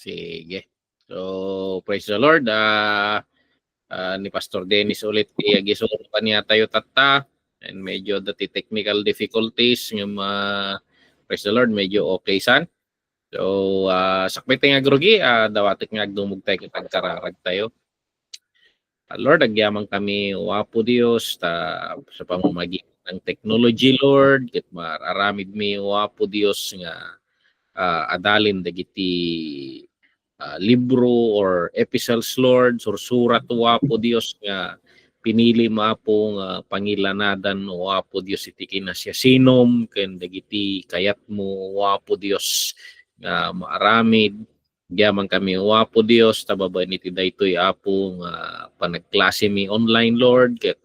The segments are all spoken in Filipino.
Sige. So, praise the Lord. Ni Pastor Dennis ulit gisuro pa niya tayo tata. And medyo dati technical difficulties. Yung praise the Lord, medyo okay san. So, sakbit nga grugi, dawatik nga agdumog tayo kitagkararag tayo. Lord, agyaman kami, wapo Diyos, sa pamamagitan ng technology, Lord, kit mararamid mi, wapo Diyos, nga adalin dagiti libro or epistles, Lord, sursurat, wapo Diyos, nga pinili mapo nga pangilanadan, wapo Diyos, iti kinasyasinum, ken dagiti kayat mo, wapo Diyos, nga maaramid, Gyaman kami, wapo Dios, tababa ni daytoy apo nga panagklase mi online, Lord, ket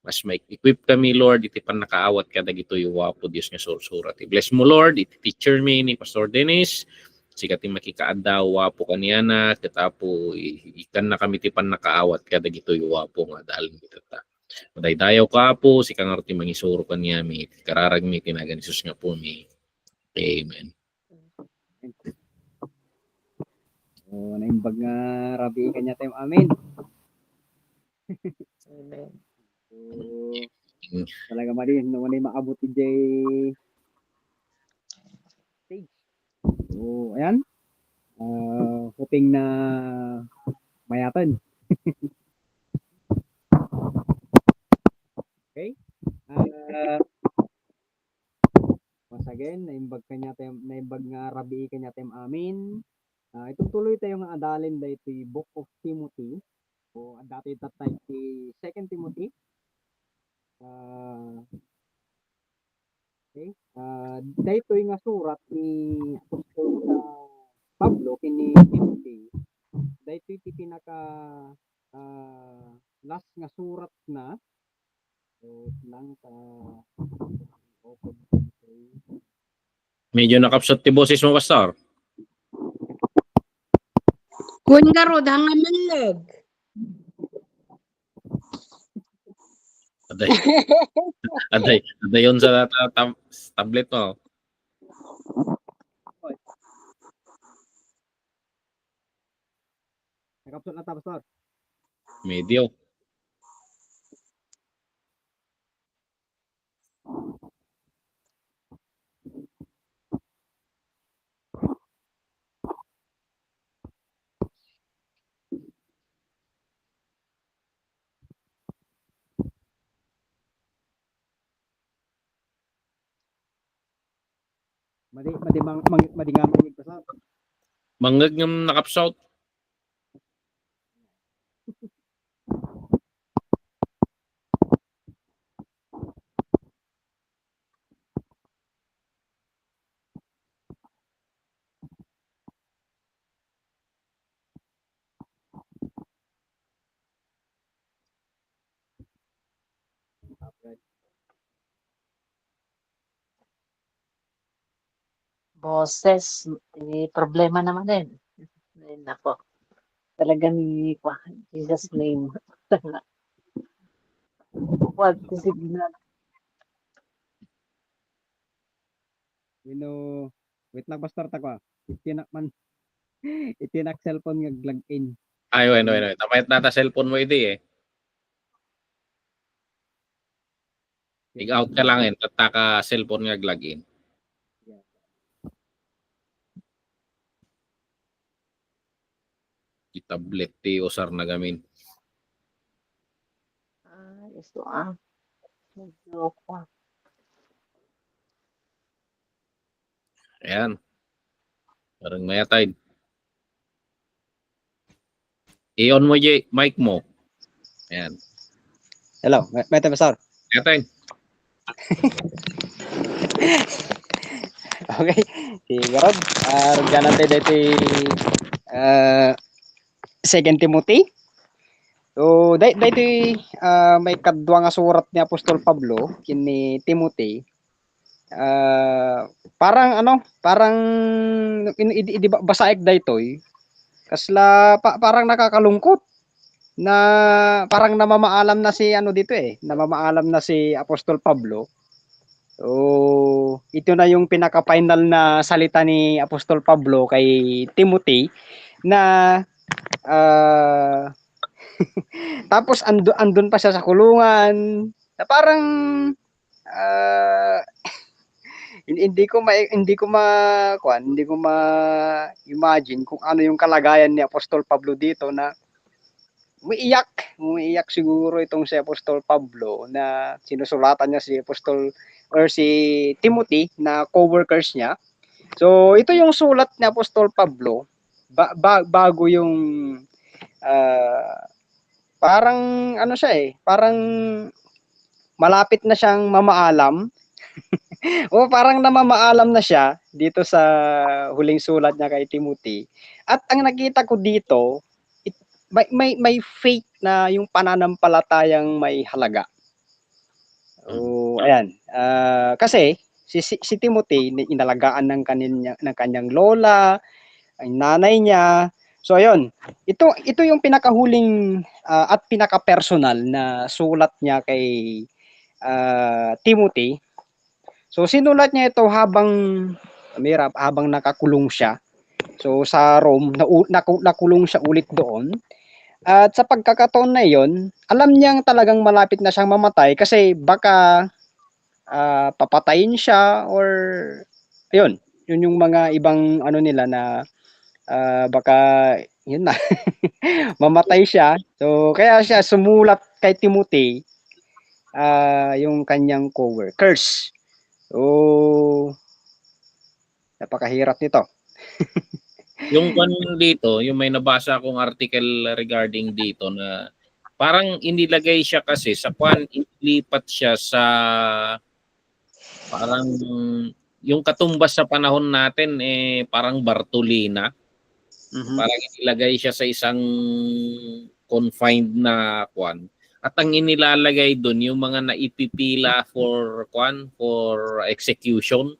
mas may equip kami, Lord, iti pan nakaawat kada gitoy wapo Dios nga surat. Bless mo, Lord, iti teacher mi ni Pastor Dennis, sikati makikaaddaw wapo kaniyana, ket apo ikan na kami ti pan nakaawat kada gitoy wapo nga dalin kita. Madaydayaw ka po, si kangarti mangisuro kaniya mi, kararag mi tinagan Jesus nga po mi. Amen. So, naimbag nga rabi kanya tayo amin. Amen. So, talaga mali, naman ay maabot ni Jay stage. So, ayan. Hoping na mayatan. Okay. Once again, naimbag nga rabi kanya tayo amin. Itong tuloy tayo nga adalin da ito Book of Timothy. O dati tatay si 2 Timothy. Okay. Dito nga surat ni Apostol Pablo kini Timothy. Dito iti pinaka last nga surat na. So lang Medyo nakapsot ti boses mo, Pastor. Kun nga rod, hanga manlag. Aday yun sa tablet mo. Nakapsot na ta, Pastor. Medyo. Madingamang Pastor. Mangag ng nakapsot. Boses, problema naman din. Ay, nako. Talagang Jesus name. Wag ko signal. Wait lang Pastor ta ko. Itinak man. Itinak cellphone nga login. Ay, bueno. Tamayat nata cellphone mo iti eh. Dig-out ka lang eh. Tataka cellphone nga login. Tablet ti usar na gamin. Ito medyo ko. Ayan. Parang mayatay. I-on mo yung mic mo. Ayan. Hello, may Pastor. Mayatay. Okay. Sige Rod. Rugyan natin dito 2 Timothy. So, dito may kadwa nga surat ni Apostol Pablo kini Timothy. Parang basaik daytoy. Kasla parang nakakalungkot na parang namamaalam na si namamaalam na si Apostol Pablo So, ito na yung pinaka-final na salita ni Apostol Pablo kay Timothy na ah, tapos andun pa siya sa kulungan na parang ah, hindi ko ma-imagine kung ano yung kalagayan ni Apostol Pablo dito na umiiyak siguro itong si Apostol Pablo na sinusulatan niya si Apostol or si Timothy na co-workers niya. So ito yung sulat ni Apostol Pablo bago yung ah, parang ano siya parang malapit na siyang mamaalam. O parang namamaalam na siya dito sa huling sulat niya kay Timothy. At ang nakita ko dito, may faith na yung pananampalatayang may halaga. Ayan. Kasi si Timothy inalagaan ng kanyang lola, ang nanay niya. So ayun, ito yung pinakahuling at pinaka-personal na sulat niya kay Timothy. So sinulat niya ito habang nakakulong siya. So sa Rome, nakulong siya ulit doon. At sa pagkakataon na iyon, alam niyang talagang malapit na siyang mamatay kasi baka papatayin siya or ayun, yun yung mga ibang ano nila na baka yun na mamatay siya. So kaya siya sumulat kay Timothy yung kanyang co-workers. So napakahirap nito. Yung kwan dito, yung may nabasa akong article regarding dito na parang inilagay siya kasi sa kwan, ilipat siya sa parang yung katumbas sa panahon natin parang Bartolina. Parang inilagay siya sa isang confined na kwan. At ang inilalagay doon yung mga naipipila for execution.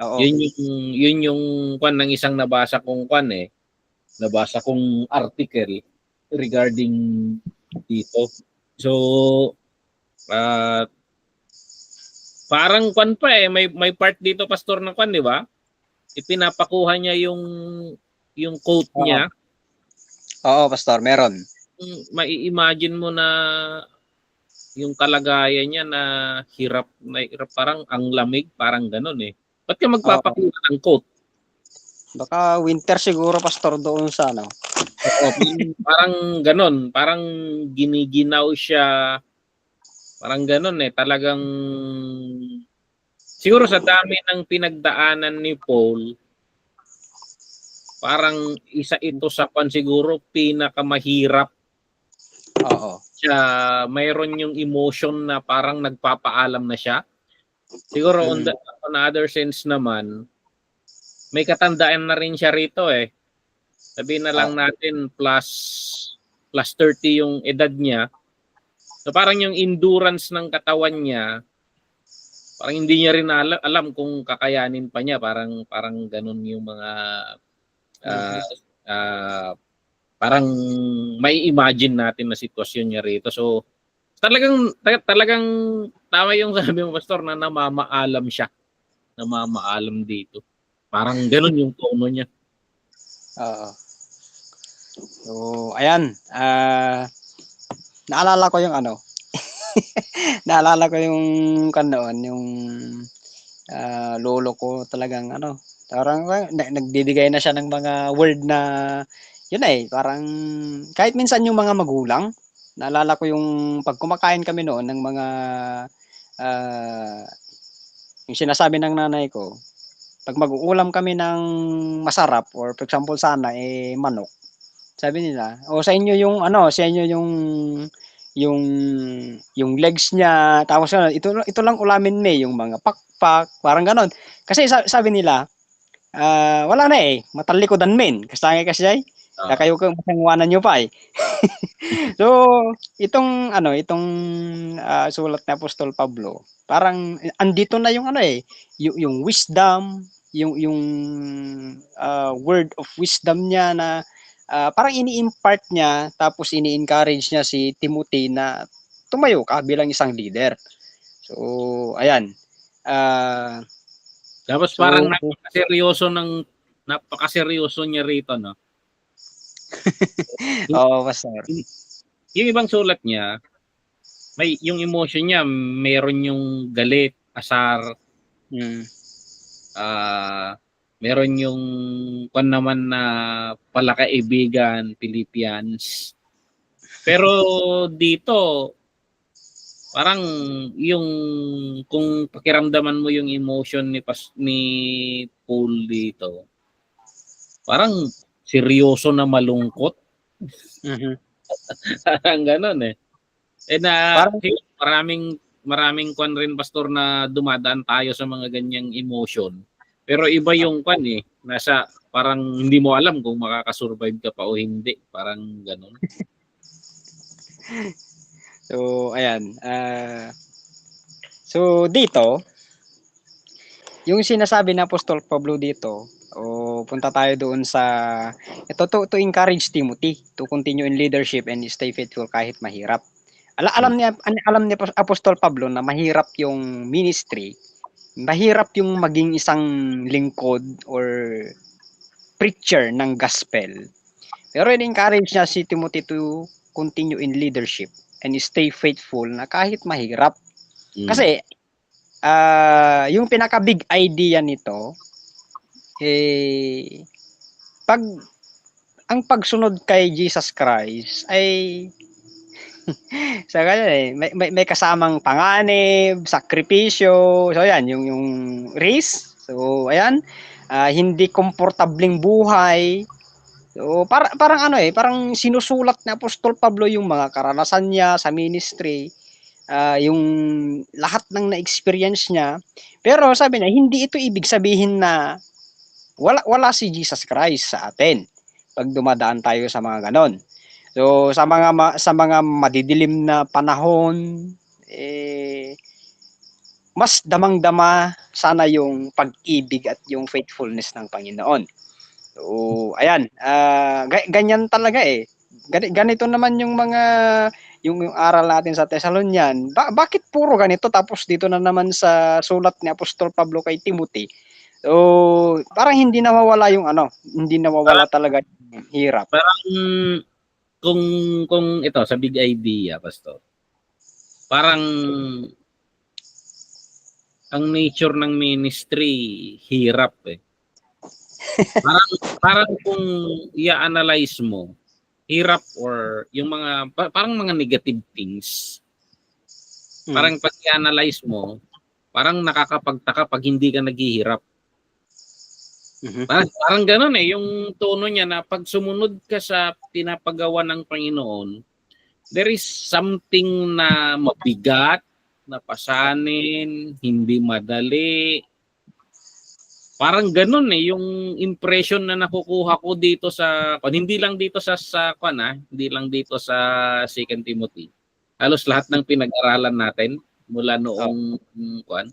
Oo. Yun yung kwan ng isang nabasa kong kwan nabasa kong article regarding dito. So parang kwan pa may part dito pastor ng kwan, di ba? Ipinapakuha niya yung quote niya. Oo, pastor, meron. Mai-imagine mo na yung kalagayan niya na hirap, parang ang lamig, parang ganun Ba't ka magpapakuha ng coat? Baka winter siguro, pastor, doon sa ano. Oo, parang ganun, parang giniginaw siya, parang ganun talagang siguro sa dami ng pinagdaanan ni Paul, parang isa ito sa siguro pinakamahirap. Oo. Siya, mayroon yung emotion na parang nagpapaalam na siya. Siguro on other sense naman, may katandaan na rin siya rito Sabihin na lang natin plus 30 yung edad niya. So parang yung endurance ng katawan niya, parang hindi niya rin alam kung kakayanin pa niya. Parang ganun yung mga parang may imagine natin na sitwasyon niya rito. So talagang tama yung sabi mo, pastor, na namamaalam siya. Namamaalam dito. Parang ganun yung tono niya. Oo. So, ayan. Naalala ko yung ano. Naalala ko yung kanoon, yung lolo ko talagang ano. Parang nagbibigay na siya ng mga word na yun parang kahit minsan yung mga magulang, naalala ko yung pag kumakain kami noon ng mga yung sinasabi ng nanay ko, pag mag-uulam kami ng masarap or for example sana manok. Sabi nila, sa inyo yung ano, sa inyo yung yung legs niya, tapos ito lang ulamin me, yung mga pakpak, parang ganon. Kasi sabi nila, wala na matalikodan men. Kasi kayo kang masangwanan nyo pa So, itong sulat ni Apostol Pablo, parang andito na yung yung wisdom, yung word of wisdom niya na parang ini-impart niya tapos ini-encourage niya si Timothy na tumayo ka bilang isang leader. So, ayan. Tapos So, parang napakaseryoso niya rito, no? oo, Pastor. Yung ibang sulat niya, may yung emotion niya, meron yung galit, asar, Mm. meron yung naman na palakaibigan, Philippians. Pero dito, parang yung kung pakiramdaman mo yung emotion ni Paul dito, parang seryoso na malungkot. Mhm. Parang ganun eh. Parang Maraming kwan rin pastor na dumadaan tayo sa mga ganyang emotion. Pero iba yung kwan eh. Nasa parang hindi mo alam kung makakasurvive ka pa o hindi. Parang ganun. so ayan. So dito, yung sinasabi na Apostol Pablo dito, punta tayo doon sa ito to encourage Timothy to continue in leadership and stay faithful kahit mahirap. Alam ni Apostol Pablo na mahirap yung ministry, mahirap yung maging isang lingkod or preacher ng gospel. Pero in-encourage niya si Timothy to continue in leadership and stay faithful na kahit mahirap. Kasi yung pinaka big idea nito pag ang pagsunod kay Jesus Christ ay sa kanya may kasamang panganib, sakripisyo. So ayan, yung risk. So ayan, hindi komportableng buhay. So parang parang sinusulat ni Apostol Pablo yung mga karanasan niya sa ministry, yung lahat ng na-experience niya. Pero sabi niya, hindi ito ibig sabihin na wala si Jesus Christ sa atin pag dumadaan tayo sa mga ganon. So sa mga madidilim na panahon, mas damang-dama sana yung pag-ibig at yung faithfulness ng Panginoon. So ayan, ganyan talaga eh. Ganito naman yung mga yung aral natin sa Thessalonian. Bakit puro ganito tapos dito na naman sa sulat ni Apostol Pablo kay Timothy? So parang hindi nawawala yung hindi nawawala talaga yung hirap. Parang kung ito sa big idea, pastor. Parang ang nature ng ministry hirap eh. Parang kung i-analyze mo, hirap or yung mga parang mga negative things. Parang pag i-analyze mo, parang nakakapagtaka pag hindi ka naghihirap. Parang gano'n eh, yung tono niya na pag sumunod ka sa pinapagawa ng Panginoon, there is something na mabigat, na pasanin, hindi madali. Parang gano'n eh, yung impression na nakukuha ko dito sa, hindi lang dito hindi lang dito sa 2 Timothy. Halos lahat ng pinag-aralan natin mula noong kwan.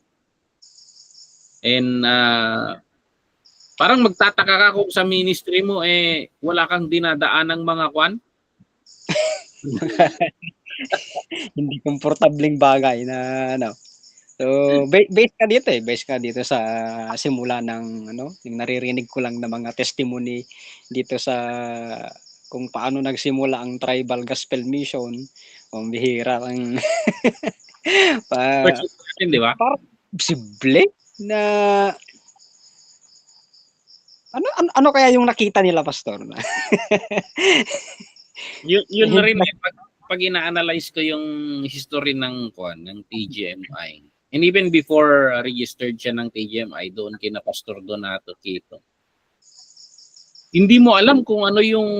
And parang magtataka ka kung sa ministry mo wala kang dinadaan ng mga kwan. Hindi komportableng bagay na So based ka dito sa simula ng yung naririnig ko lang na mga testimony dito sa kung paano nagsimula ang Tribal Gospel Mission. Ang bihira ang Di ba? Parang posible na ano kaya yung nakita nila, Pastor? yun na rin pag ina-analyze ko yung history ng TGMI. And even before registered siya ng TGMI, doon kina Pastor Donato Quito. Hindi mo alam kung ano yung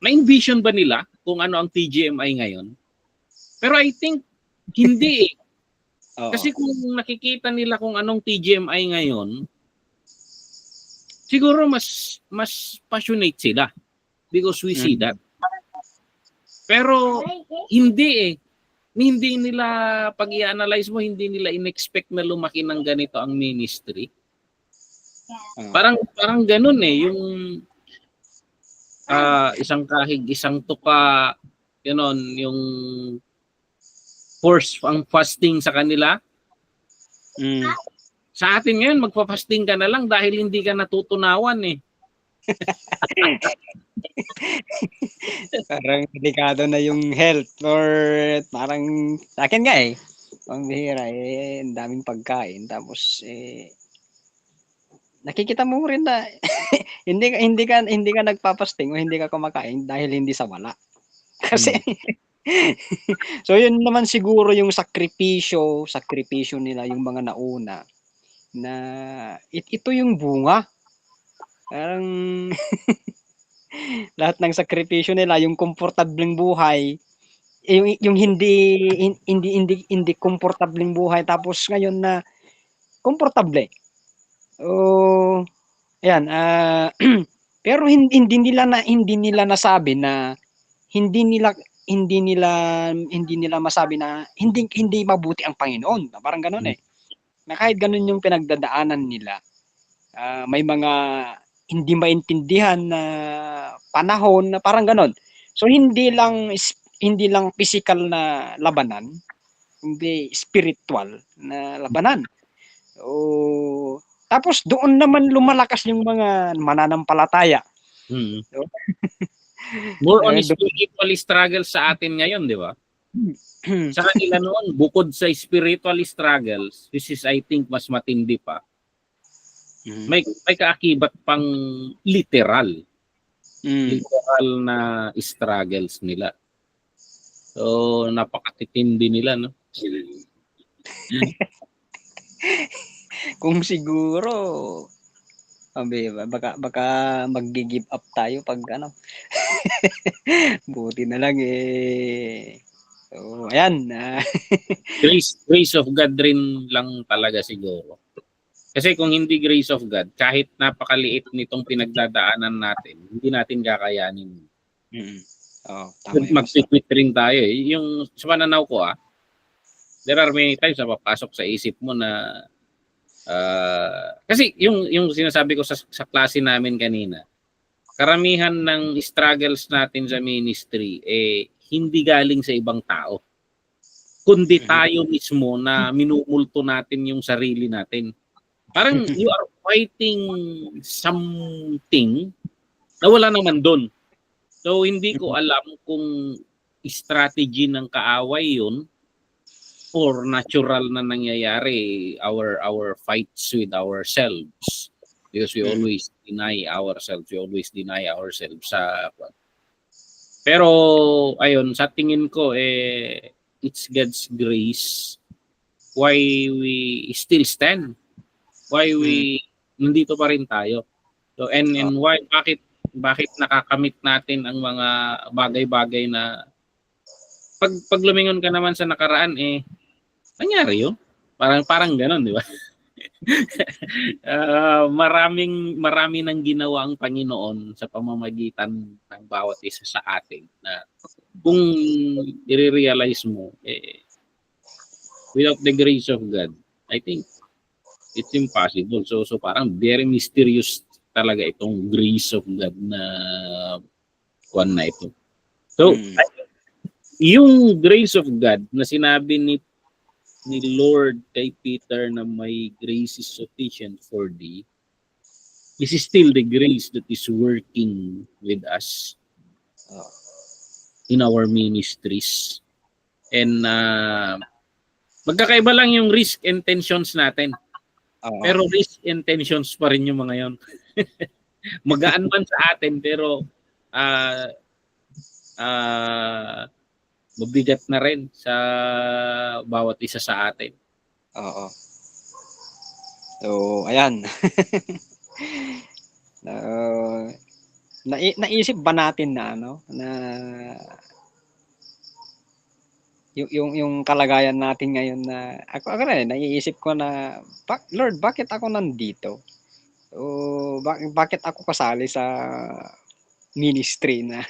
na-envision ba nila kung ano ang TGMI ngayon. Pero I think hindi eh. Kasi kung nakikita nila kung anong TGMI ngayon, siguro mas passionate sila because we see that. Pero hindi eh. Hindi nila, pag i-analyze mo, hindi nila in-expect na lumaki ng ganito ang ministry. Parang ganun eh. Yung isang kahig, isang tuka, yung force ang fasting sa kanila. Mm. Sa atin ngayon, magpa-fasting ka na lang dahil hindi ka natutunawan eh. Parang delikado na yung health or parang sa akin nga eh. Pambihira eh, ang daming pagkain tapos nakikita mo rin na hindi ka nagpapasting o hindi ka kumakain dahil hindi sa wala. Kasi so yun naman siguro yung sakripisyo nila yung mga nauna na ito yung bunga. Parang lahat ng sakripisyo nila, yung komportableng buhay, yung hindi komportableng buhay tapos ngayon na komportable. Oh, ayan, pero hindi nila nasabi na hindi nila masabi na hindi mabuti ang Panginoon. Parang ganoon eh. Na kahit ganun yung pinagdadaanan nila, may mga hindi maintindihan na panahon na parang ganon. So hindi lang physical na labanan, hindi spiritual na labanan. So, tapos doon naman lumalakas yung mga mananampalataya. More on spiritual struggle sa atin ngayon, di ba? Sa kanila noon, bukod sa spiritual struggles, this is I think mas matindi pa. May kaakibat pang literal na struggles nila. So, napakatitindi nila, no? Kung siguro, baka mag-give up tayo pag ano. Buti na lang eh. So, ayan. Grace of God rin lang talaga siguro. Kasi kung hindi grace of God, kahit napakaliit nitong pinagdadaanan natin, hindi natin kakayanin. Oh, tama. Mag-quit rin tayo eh. Yung sa pananaw ko there are many times na papasok sa isip mo na kasi yung sinasabi ko sa klase namin kanina, karamihan ng struggles natin sa ministry hindi galing sa ibang tao, kundi tayo mismo na minumulto natin yung sarili natin. Parang you are fighting something na wala naman doon. So hindi ko alam kung strategy ng kaaway yun or natural na nangyayari our fights with ourselves, because we always deny ourselves pero ayun, sa tingin ko it's God's grace why we still stand, why we nandito pa rin tayo. So and why bakit nakakamit natin ang mga bagay-bagay na pag lumingon ka naman sa nakaraan nangyari yun. Parang gano'n, di ba? Marami nang ginawa ang Panginoon sa pamamagitan ng bawat isa sa atin na kung i-realize mo without the grace of God, I think it's impossible. So parang very mysterious talaga itong grace of God na kuwan na ito. So yung grace of God na sinabi ni Lord kay Peter na may grace is sufficient for thee, this is still the grace that is working with us in our ministries. And magkakaiba lang yung risk and tensions natin. Pero risk and tensions pa rin yung mga yon. Magaan man sa atin pero mabigat na rin sa bawat isa sa atin. Oo. So, ayan. Naisip ba natin na yung kalagayan natin ngayon na ako rin naiisip ko na Lord, bakit ako nandito? O bakit ako kasali sa ministry na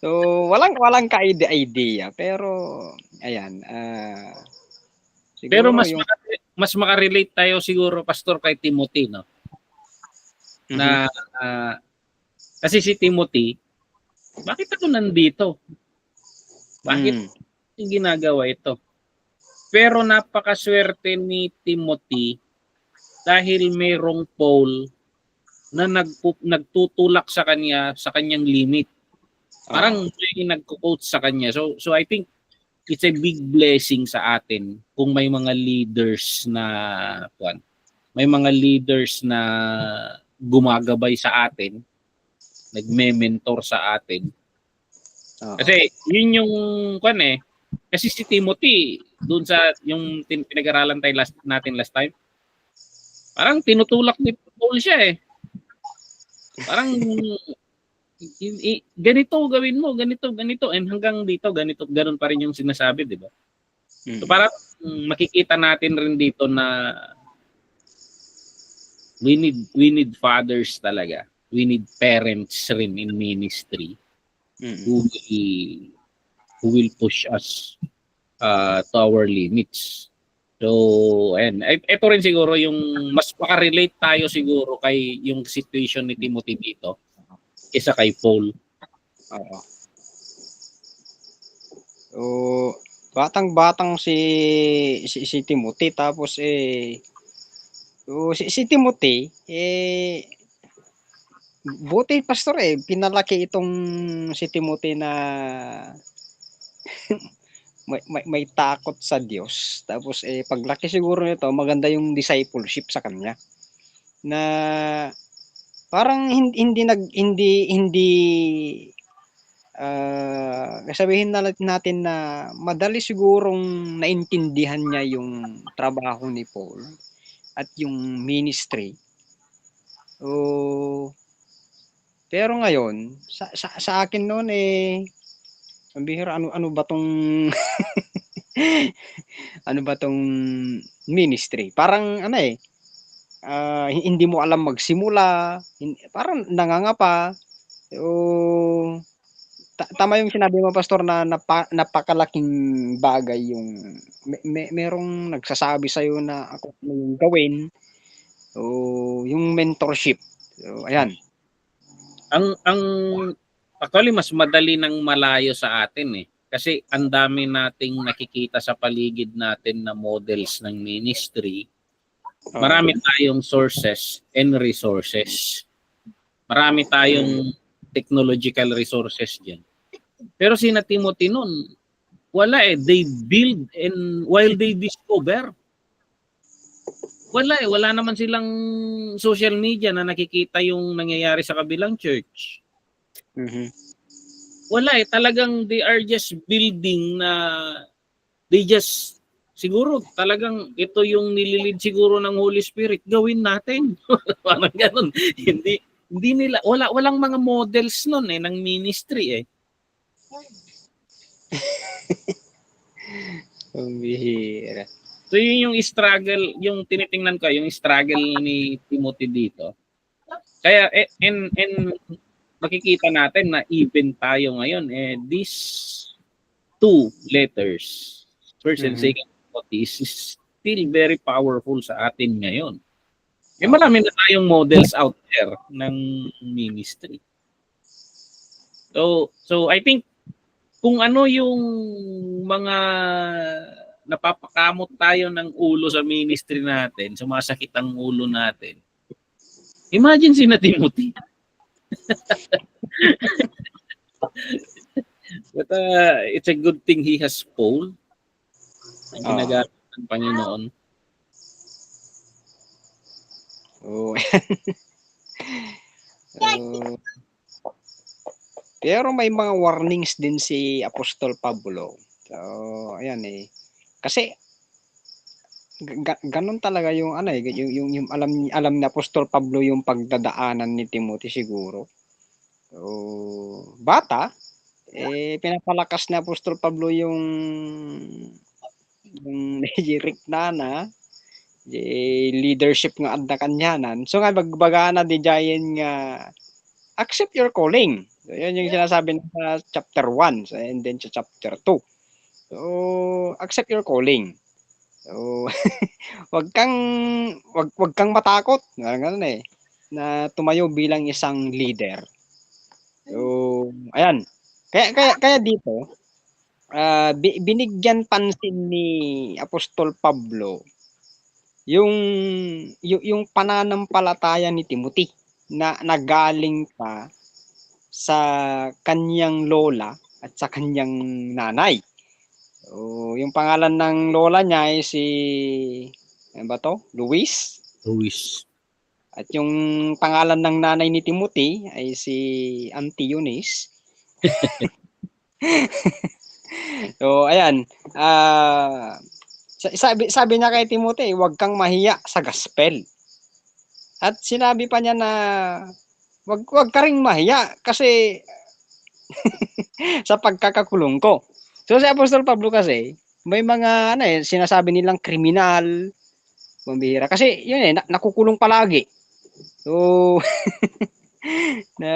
so walang ka-idea pero ayan pero mas makarelate tayo siguro, Pastor, kay Timothy, no? Na kasi si Timothy, bakit ako nandito? Bakit ginagawa ito. Pero napakaswerte ni Timothy dahil mayroong Paul na nagtutulak sa kanyang limit. Parang may nagko-coach sa kanya. So I think it's a big blessing sa atin kung may mga leaders na gumagabay sa atin, nagme-mentor sa atin. Kasi yun yung kasi si Timothy doon sa yung pinag-aralan natin last time, parang tinutulak ni Paul siya eh. Parang ganito gawin mo, ganito, and hanggang dito ganun pa rin yung sinasabi, di ba? So parang makikita natin rin dito na we need fathers talaga. We need parents rin in ministry who will push us to our limits. So, and ito rin siguro yung mas makarelate tayo siguro kay yung situation ni Timothy dito kaysa kay Paul. Oo. So, batang-batang si Timothy, tapos si Timothy buti pastor pinalaki itong si Timothy na may takot sa Diyos. Tapos paglaki siguro nito, maganda yung discipleship sa kanya. Na parang sabihin natin na madali sigurong naintindihan niya yung trabaho ni Paul at yung ministry. Pero ngayon, sa akin noon ang bihira, ano ba tong ano ba tong ministry? Parang hindi mo alam magsimula, parang nangangapa. Tama yung sinabi mo, pastor, na napakalaking bagay yung merong nagsasabi sa iyo na ako ano yung gawin. Yung mentorship. Ayan. Ang actually mas madali nang malayo sa atin kasi ang dami nating nakikita sa paligid natin na models ng ministry. Marami tayong sources and resources. Marami tayong technological resources diyan. Pero si Timothy noon, wala they build and while they discover. Wala naman silang social media na nakikita yung nangyayari sa kabilang church. Wala talagang they are just building na they just siguro talagang ito yung nililid siguro ng Holy Spirit, gawin natin. Parang ganun. Hindi nila walang mga models noon ng ministry Bihira. So yun yung struggle, yung tinitingnan ko, yung struggle ni Timothy dito. Kaya and makikita natin na even tayo ngayon these two letters, first and second Timothy, is still very powerful sa atin ngayon. Marami na tayong models out there ng ministry. So I think kung ano yung mga napapakamot tayo ng ulo sa ministry natin, sumasakit ang ulo natin. Imagine si Timothy. But it's a good thing he has Paul. Ang ginagamit ng Panginoon. Pero may mga warnings din si Apostol Pablo. Ayan kasi ganun talaga yung yung alam ni Apostol Pablo yung pagdadaanan ni Timothy siguro. Bata pinapalakas ni Apostol Pablo yung Rick Nana, leadership nga adda kanyanan. So nga bagbaga na di jayen nga accept your calling. So, yun yung sinasabi sa chapter 1 and then sa chapter 2. So accept your calling. So wag kang matakot, ganun na tumayo bilang isang leader. So ayan. Kaya dito binigyan pansin ni Apostol Pablo yung yung pananampalataya ni Timothy na nagaling pa sa kanyang lola at sa kanyang nanay. So, yung pangalan ng lola niya ay si ano ba to? Luis. Luis. At yung pangalan ng nanay ni Timothy ay si Auntie Eunice. So, ayan. Sabi niya kay Timothy, huwag kang mahiya sa gospel. At sinabi pa niya na wag ka ring mahiya kasi sa pagkakakulong ko. So si Apostol Pablo kasi, may mga sinasabi nilang kriminal, pambihira. Kasi yun nakukulong palagi. So na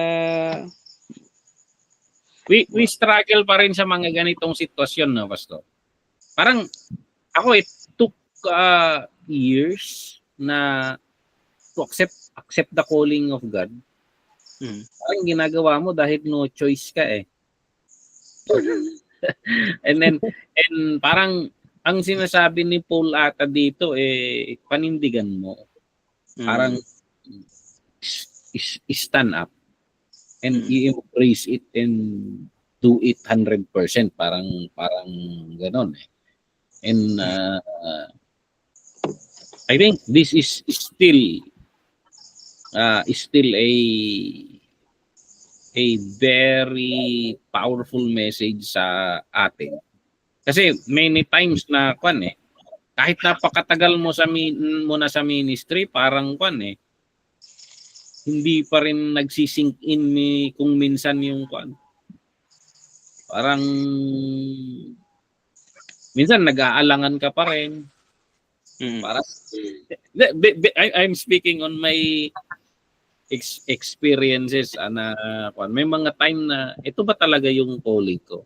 We struggle pa rin sa mga ganitong sitwasyon, no, Pastor? Parang ako, it took years na to accept the calling of God. Parang ginagawa mo dahil no choice ka eh. and parang ang sinasabi ni Paul ata dito panindigan mo. Parang stand up and you-embrace it and do it 100%, parang ganon eh. And I think this is still a very powerful message sa atin. Kasi many times na kahit napakatagal mo sa ministry, parang hindi pa rin nagsisink in kung minsan yung parang minsan nag-aalangan ka pa rin. Para I'm speaking on my experiences na may mga time na ito ba talaga yung calling ko?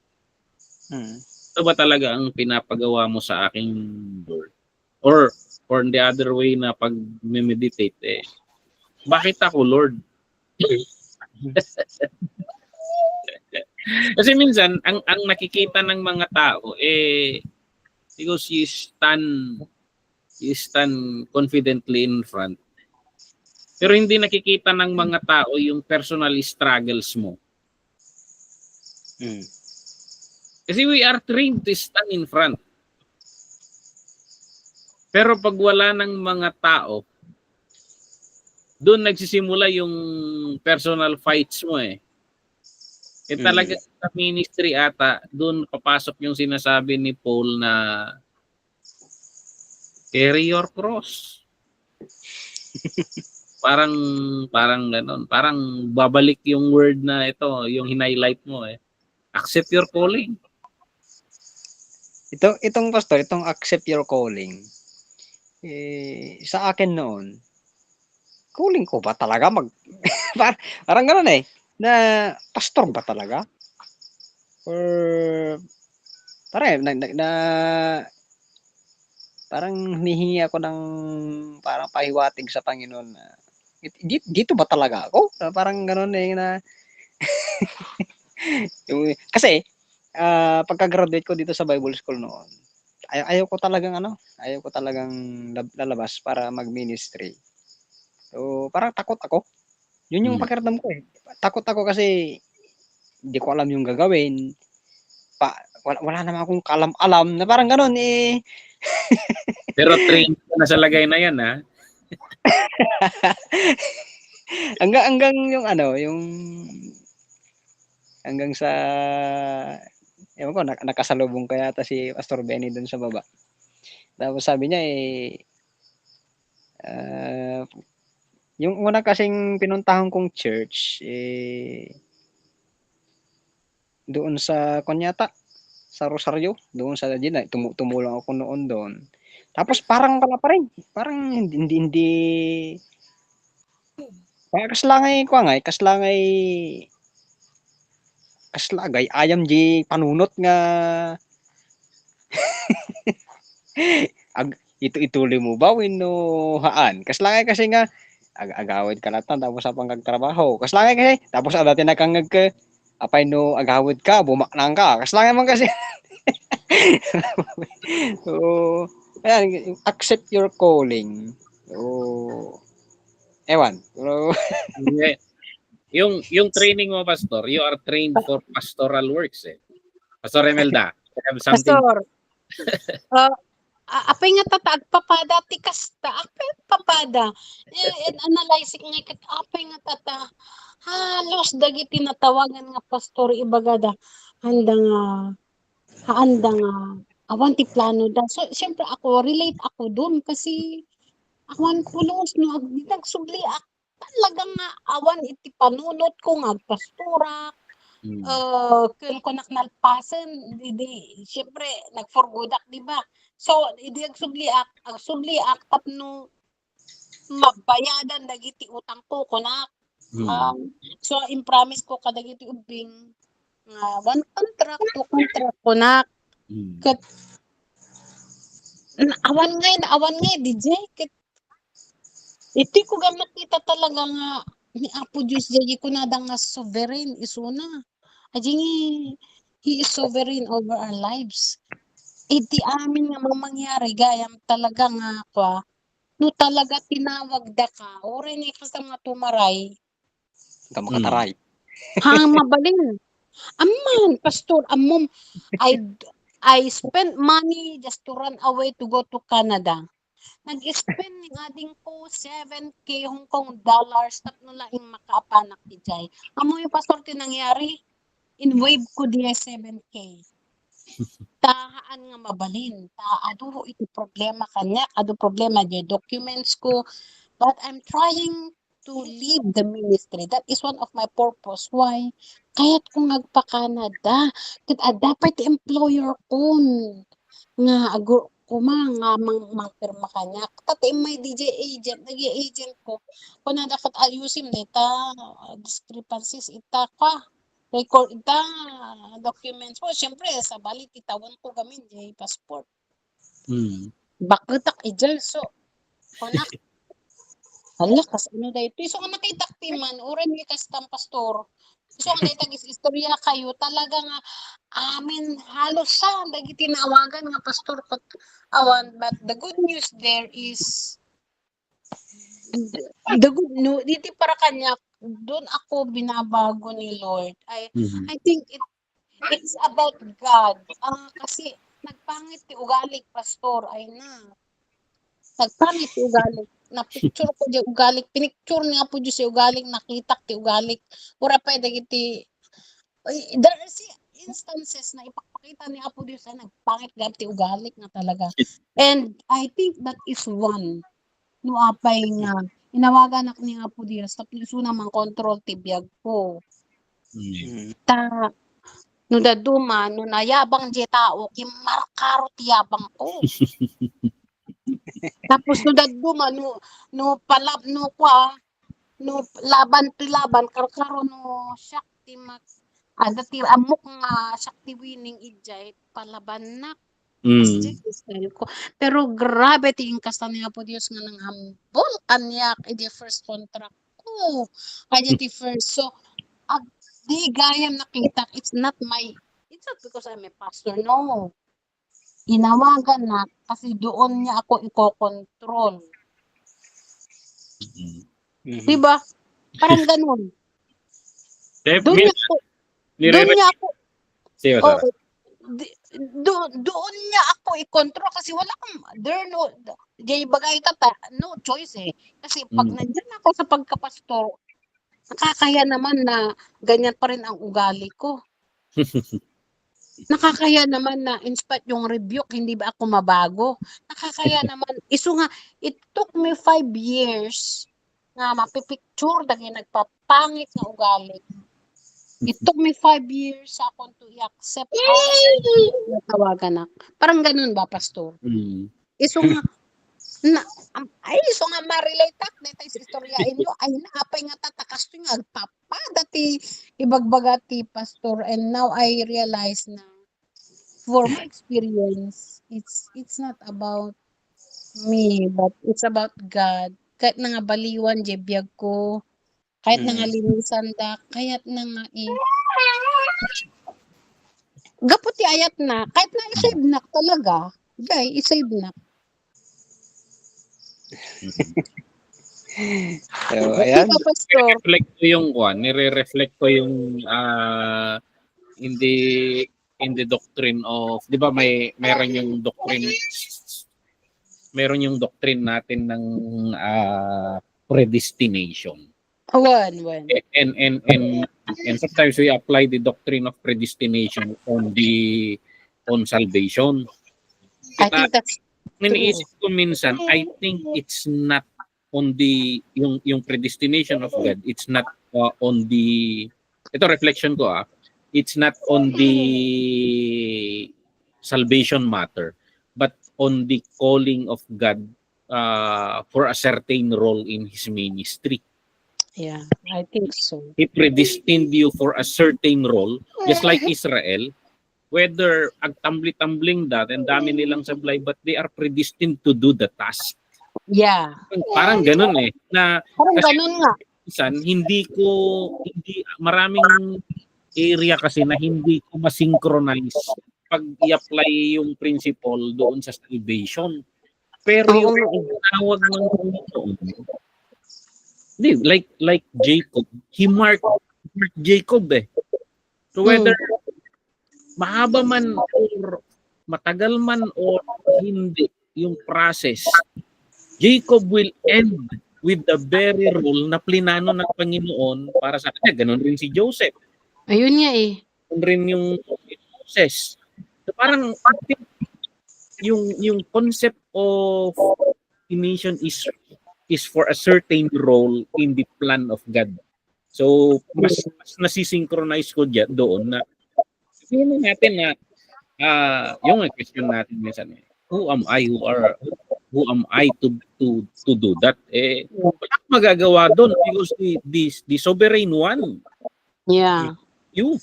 Ito ba talaga ang pinapagawa mo sa aking Lord? Or the other way na pag meditate bakit ako, Lord? Kasi minsan ang nakikita ng mga tao because you stand confidently in front. Pero hindi nakikita ng mga tao yung personal struggles mo. Kasi we are trained to stand in front. Pero pag wala ng mga tao, doon nagsisimula yung personal fights mo eh. Talaga sa ministry ata, doon papasok yung sinasabi ni Paul na carry your cross. parang gano'n. Parang babalik yung word na ito, yung hinighlight mo eh. Accept your calling. Itong pastor, itong accept your calling. Sa akin noon, calling ko ba talaga parang gano'n eh, na pastor ba talaga? Or parang parang humihingi ako ng parang pahiwatig sa Panginoon na dito ba talaga ako? Parang gano'n eh na kasi pagka-graduate ko dito sa Bible School noon, ayaw ko talagang lalabas para mag-ministry. So, parang takot ako. Yun yung pakiramdam ko eh. Takot ako kasi hindi ko alam yung gagawin. Wala naman akong kalam-alam na parang gano'n eh. Pero trained ka na sa lagay na yan ha. hanggang yung hanggang sa ewan ko, nakasalubong ko yata si Pastor Benny dun sa baba. Tapos sabi niya yung una kasing pinuntahan kong church doon sa Kunyata, sa Rosario, doon sa Gina, tumulong ako noon doon. Tapos parang wala pa rin. Parang hindi kaslagay ayam di panunot nga ituloy mo ba no haan kaslangay kasi nga agawid ka latan tapos sa pangagtrabaho kaslangay kasi tapos ada tinakangag ka apay no agawid ka bumaknang ka kaslangay man kasi So, ayan, accept your calling. So, ewan. Pero, Hindi. Yung training mo, Pastor, you are trained for pastoral works eh. Pastor Emelda, you have something. Pastor, apay nga tataag papada ti kasta, apay papada. And analyzing nga kat apay nga tata. Halos dagiti natawagan nga pastor ibagada. Handa nga awan ti plano da. So syempre ako relate ako dun kasi awan pulos no nagsubli ako talagang nga awan iti panunot ko nga pastora. Kung ko nalpasan, di syempre nagforgodak, di ba? So, hindi ang subliak tapno mabayadan dagiti utang ko kunak. So, impromise ko kadagiti ubing one contract, two contract kunak. Kat awan nga DJ kat iti ko gamit kita talaga nga ni Apo Diyos jadi ko na nga sovereign isuna. Ajingi, He is sovereign over our lives. Iti amin nga mangyari gayam talaga nga kwa. No talaga tinawag da ka, oray ni ka sa mga tumaray. Tama kataray. Hang mabalin. Amman, pastor, amom, I spent money just to run away to go to Canada. Nag-spend ni ading ko 7K Hong Kong dollars tapno laing makaapanak ti Jay. Amo yung pastor tinangyari? In wave ko diya 7K. Tahaan nga mabalin. Ado iti problema kanya. Ado problema diya documents ko. But I'm trying to leave the ministry. That is one of my purpose. Why? Kaya't kung nagpa-Canada, dapat employer ko nga nga mangpirma kanya. Tati may DJ agent, nag-agent ko. Kung na dapat ayusin nita, discrepancies ita ka. Record ita, documents mo. Siyempre, sa bali, titawan ko gamin, di passport. Bakit ijal, so, kunak. Hala, kas ano dahil ito. So, nga nakitakti man, oray may kastang pastor. So, nga naitagis istorya kayo, talaga nga, amin, halos sa, dagi tinawagan nga pastor ko awan. But the good news there is, the good news, diti para kanya, doon ako binabago ni Lord. I think it's about God. Kasi, nagpangit ti ugalig, pastor, ay na. Nagpangit ti ugalig. Na-picture ko di ugalig. Pinicture niya po di si ugalig. Nakitak ti ugalig. Ura pwede iti. There is instances na ipakita ni Apo Diyos ay nagpangit gab ti ugalig na talaga. And I think that is one. No apay nga. Inawagan ak ni Apo Diyos. Tapos na mang control ti biyag ko. No daduma, no nayabang di tao, kimarkaro ti yabang ko. Tapos no daduma, no laban karkaro no shakti dati amok nga shakti winning ijay palaban na. Ko. Pero grabe ti ingkasta niya po Diyos nga nang hambol kanyak iti first contract ko. Kaya ti first. So, di gayam nakita, it's not because I'm a pastor, no. Inawagan na kasi doon niya ako iko-control. Diba? Parang ganun. Doon niya ako doon niya ako i-control kasi wala akong bagay no choice eh. Kasi pag nandiyan ako sa pagkapastor, nakakaya naman na ganyan pa rin ang ugali ko. Nakakaya naman na in spite yung rebuke, hindi ba ako mabago? Nakakaya naman. Nga, it took me 5 years nga mapipicture dahil nagpapangit na ugali. It took me 5 years akong to i-accept na tawagan ako. Parang ganun ba, pastor? So nga ma-relate ak dito sa istoryain nyo ay naapay nga tatakas to nga agpapada ti ibagbaga ti pastor, and now I realize na for my experience it's not about me but it's about God. Kahit na nga baliwan di biyag ko, kahit na nga linisan da, kahit na nga Gaputi ayat na. Kahit na isave na talaga. Jay, isave na. So, ayan. Ikaw, Pastor. Nire-reflect ko yung in the doctrine of, 'di ba meron yung doctrine natin ng predestination. One. And sometimes we apply the doctrine of predestination on salvation. I think that's Iniisip ko minsan, I think it's not on yung predestination of God, it's not on the, ito reflection ko it's not on the salvation matter, but on the calling of God for a certain role in His ministry. yeah, I think so. He predestined you for a certain role, just like Israel. Whether agtambli-tambling and dami nilang sablay, but they are predestined to do the task. Yeah. Parang ganun na Parang kasi ganun nga. minsan hindi maraming area kasi na hindi ko ma-synchronize pag i-apply yung principle doon sa salvation. Pero yung tawag ng Panginoon, like Jacob, he marked Jacob So whether mahaba man or matagal man or hindi yung process, Jacob will end with the very role na plinano ng Panginoon para sa kanya. Ganon rin si Joseph. Ayun nga eh. Ganon rin yung Moses. So parang yung concept of nation is for a certain role in the plan of God. So mas nasisynchronize ko doon na sabihin natin na yung question natin minsan who am I to do that? Wala akong magagawa doon because the sovereign one. Yeah. You.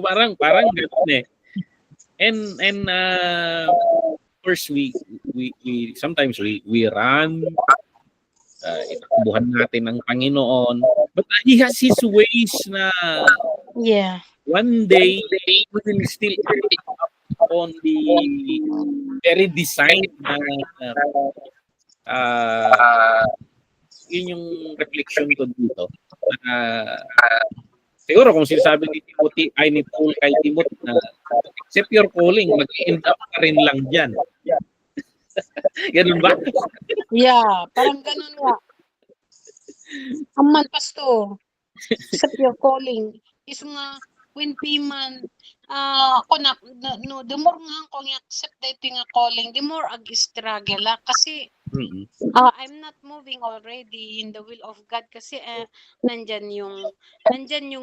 parang ganoon And of course we sometimes we run itakbuhan natin ng Panginoon, but He has His ways na Yeah. one day we will still pick up on the very design na yun yung reflection ko dito. Siguro kung sinasabi ni Timothy ay ni Paul kay Timothy na accept your calling, mag-end up ka rin lang dyan. Ganun ba? Yeah, parang ganun nga. Aman, Pastor. Accept your calling. Is nga, when piman, the more nga ako accept dito nga calling, the more ag-struggle kasi I'm not moving already in the will of God kasi nandyan yung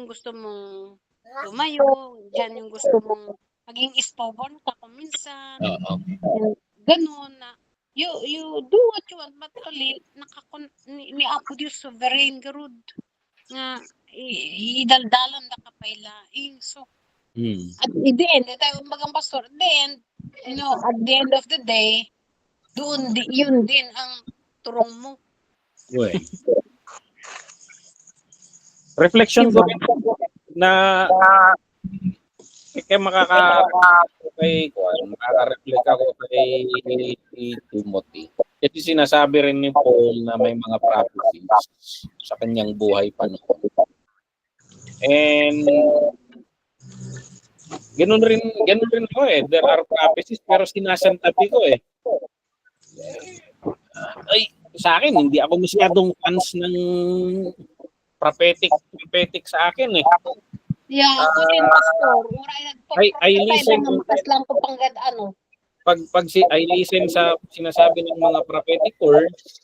gusto mong tumayo, dyan yung gusto mong maging stubborn ka kung minsan. Ganun na you do what you want but only ni Apo Diyos sovereign garud nga idaldalan na kapailaing so at the end tayo bagang pastor at the end at the end of the day yun din ang turong mo. Well, reflection ko na kaya makaka-reflect ako kay Timothy. Kasi sinasabi rin ni Paul na may mga prophecies sa kanyang buhay pa noon. And ganun rin ako there are prophecies pero sinasantabi ko ay sa akin hindi ako masyadong fans ng prophetic sa akin Yeah, ako din pastor. I listen lang ko panggad pag I listen sa sinasabi ng mga prophetic words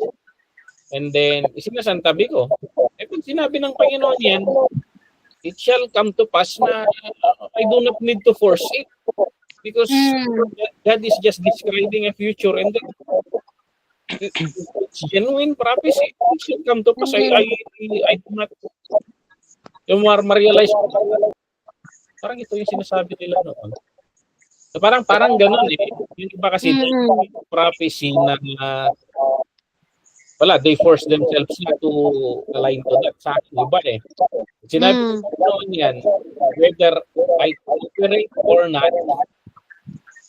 and then sinasantabi ko. Pag sinabi ng Panginoon yan, it shall come to pass na I do not need to force it because God is just describing a future and then it's genuine prophecy. It should come to pass. I do not yung ma-realize ko parang ito yung sinasabi nila noon. So parang ganun yung iba kasi prophecy na wala, they force themselves na to align to that. Sa akin, iba eh. Sinabi ko naman yan, whether I cooperate or not,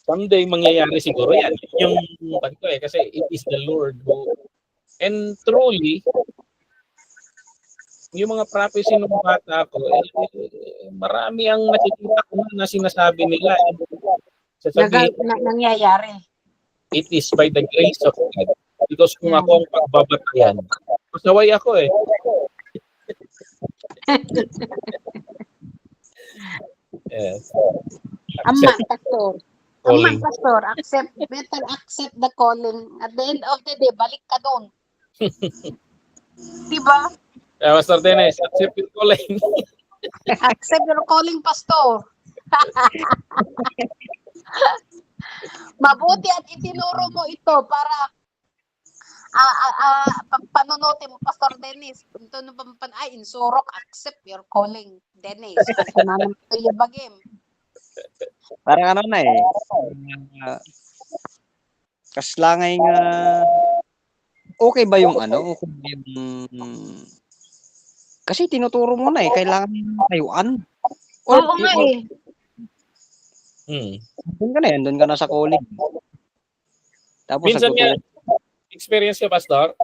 someday mangyayari siguro yan. Yung ko eh, kasi it is the Lord who, and truly, yung mga prophecy ng bata ko, marami ang nakikita ko na sinasabi nila. Sasabihin, Nangyayari. it is by the grace of God. Because kung ako ang pagbabatayan, masaway ako eh. Yes. Ama, Pastor. Calling. Ama, Pastor, better accept the calling. At the end of the day, balik ka doon. Diba? Pastor Dennis, accept your calling. Accept your calling, Pastor. Mabuti at itinuro mo ito para panunutin mo, Pastor Dennis. Insurok, accept your calling, Dennis. Kananam to bagim. Parang ano na eh. Kaslangay nga okay ba yung ano? Okay ba yung kasi tinuturo mo na eh, kailangan tayuan. Oo nga eh. Doon ka na sa calling. Tapos Minsan nga, experience ka, Pastor,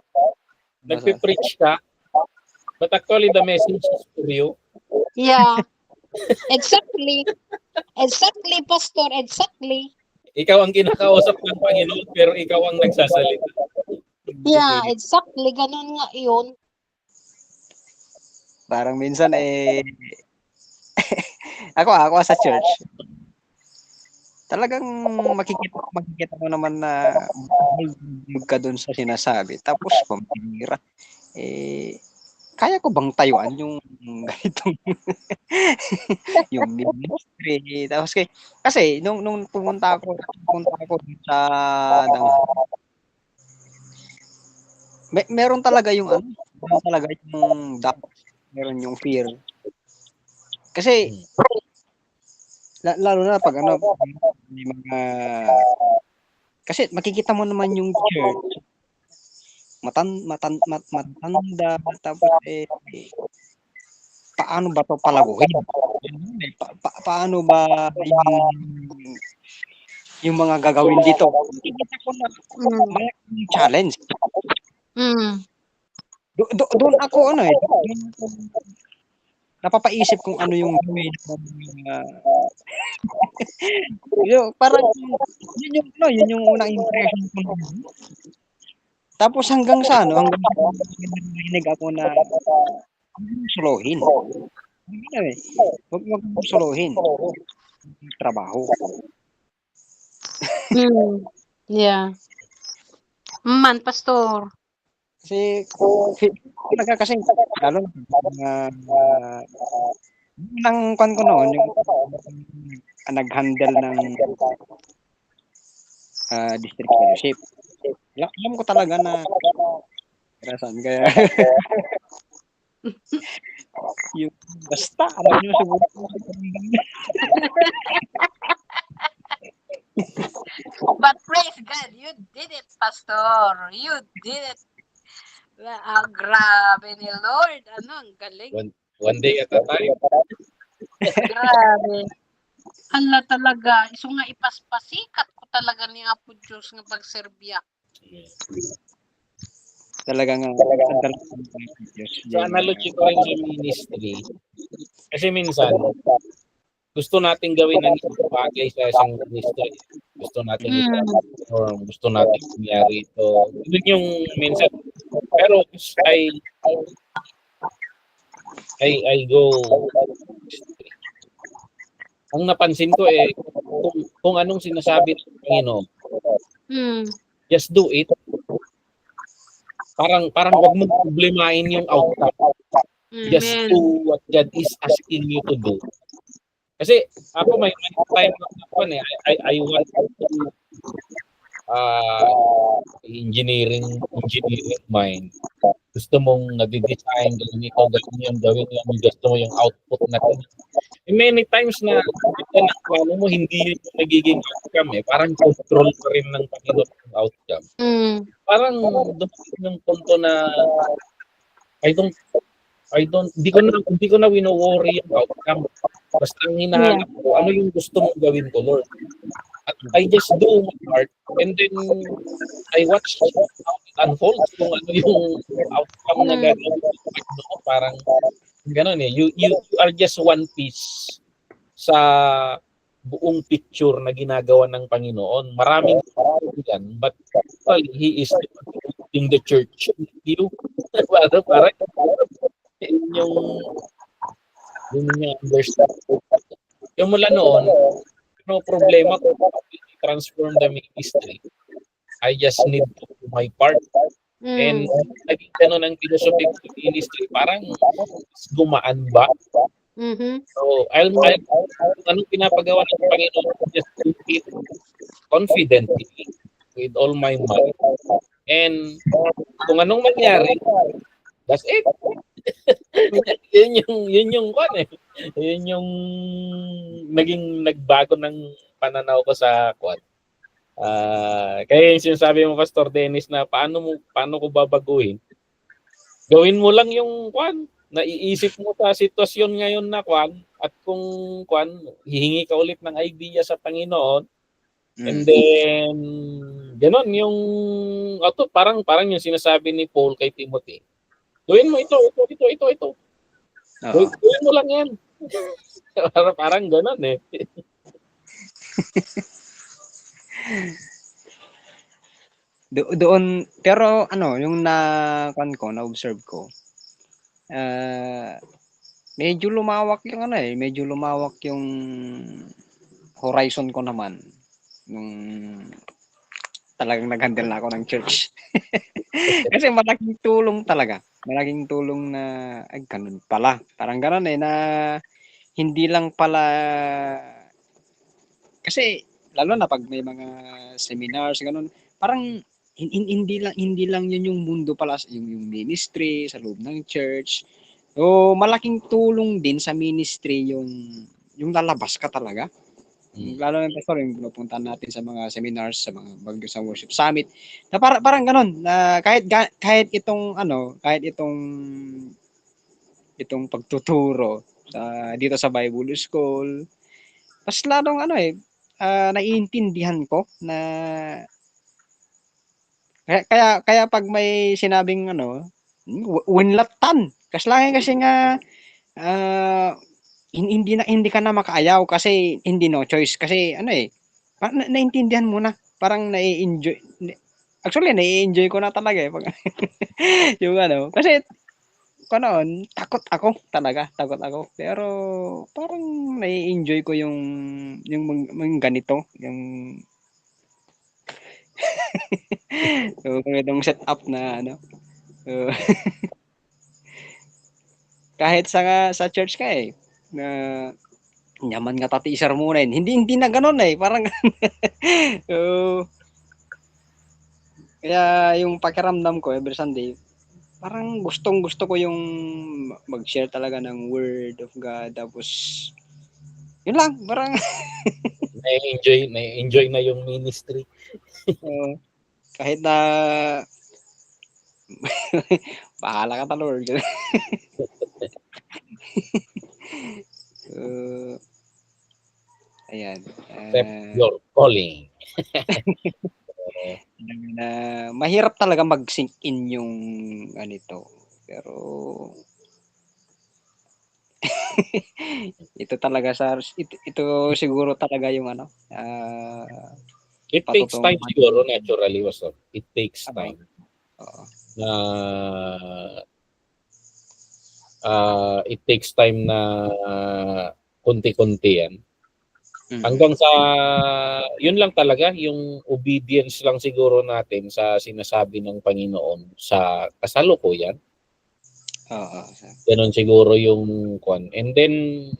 nagpipreach ka, but actually the message is for you. Yeah. Exactly. Exactly, Pastor. Exactly. Ikaw ang kinakausap ng Panginoon, pero ikaw ang nagsasalita. Yeah, exactly. Ganun nga yun. parang minsan eh ako sa church. Talagang makikita mo naman na bulbog ka doon sa sinasabi. Tapos pambira. Kaya ko bang tayuan yung ganitong yung ministry. Tapos kasi nung pumunta ako sa meron talaga yung meron talaga yung doubt, meron yung fear. Kasi lalo na pag may mga kasi makikita mo naman yung church matanda tapos paano ba to palaguhin? Paano ba yung mga gagawin dito? Makikita ko na malaking challenge. Doon ako napapaisip kung ano yung gawin parang yun yung unang impression ko. Tapos hanggang narinig ako na suluhin. Huwag mo suluhin. Trabaho. Yeah. Man, Pastor. Kasi lalo nang kwan ko noon yung nag-handle ng district fellowship. Alam ko talaga na karasan kaya yung basta alam nyo siguro But praise God, you did it, Pastor. You did it. Grabe ni Lord. Ang galing. One day at a time. Grabe. Hala talaga. Iso nga ipaspasikat ko talaga ni Apo Diyos nga pagserbya. talaga nga Sa analogy ko rin sa ministry, kasi minsan gusto nating gawin ng isang bagay sa isang ministry. Gusto nating or gusto nating mangyari ito. Yun yung minsan. Pero I go. Ang napansin ko kung anong sinasabi ng Panginoon. Just do it. Parang wag mong problemahin yung outcome. Just do what God is asking you to do. Kasi ako may time na I want to engineering mind. Gusto mong nade-design, gawin yung gusto mo yung output natin. Many times na ano mo, hindi yung nagiging outcome eh. Parang control pa rin ng Panginoon yung outcome. Parang dumating ng punto na hindi ko na wino-worry yung outcome. Basta ang hinahanap ko, ano yung gusto mong gawin ko, Lord. At I just do my part and then I watch how it unfolds kung ano yung outcome na gagawin ko. Parang gano'n eh. You are just one piece sa buong picture na ginagawa ng Panginoon. Maraming yan, but actually, He is in the church. You, parang yung understand. Yung mula noon, no problema ko transform the ministry. I just need to do my part. And naging ganun ang philosophy of the ministry. Parang gumaan ba? So, anong pinapagawa ng Panginoon? Just do it confidently with all my might. And kung anong mangyari, that's it. yun yung kwan eh. Yun yung naging nagbago ng pananaw ko sa kwan. Kaya yung sinasabi mo, Pastor Dennis, na paano ko babaguhin? Gawin mo lang yung kwan. Naiisip mo sa sitwasyon ngayon na kwan, at kung kwan, hihingi ka ulit ng idea sa Panginoon, and then ganon yung parang yung sinasabi ni Paul kay Timothy. Gawin mo ito. Gawin mo lang yan. parang ganon eh. Doon, pero yung na-observe ko, medyo lumawak yung horizon ko naman nung talagang nag-handle na ako ng church. Kasi malaking tulong na ganun pala. Parang ganun eh, na hindi lang pala, kasi lalo na pag may mga seminars ganun, parang hindi lang yun yung mundo pala, yung ministry sa loob ng church. So malaking tulong din sa ministry yung lalabas ka talaga. Lalo na pastor, yung pinupuntahan natin sa mga seminars, sa mga sa worship summit. Na parang ganun, na kahit itong pagtuturo dito sa Bible School, mas lalong naiintindihan ko na kaya pag may sinabing winlatan, kasi nga hindi ka na makaayaw kasi hindi no choice, kasi naintindihan mo na, parang nai-enjoy. Actually nai-enjoy ko na talaga eh pag yung kasi takot ako, pero parang nai-enjoy ko yung ganito, yung itong setup na kahit sa church ka eh, na nyaman nga tati sermonin, hindi na ganoon eh, parang kaya yung pakiramdam ko every Sunday, parang gusto ko yung mag-share talaga ng word of God, tapos yun lang, parang nai-enjoy na yung ministry. Kahit na bahala ka ta, Lord. Ayan. Your calling. Mahirap talaga mag-sink in yung ganito. Pero ito siguro talaga yung it takes time siguro, naturally, Pastor. It takes time. It takes time na konti-konti yan. Hanggang sa yun lang talaga, yung obedience lang siguro natin sa sinasabi ng Panginoon sa kasalukuyan. Ganun siguro yung kwan. And then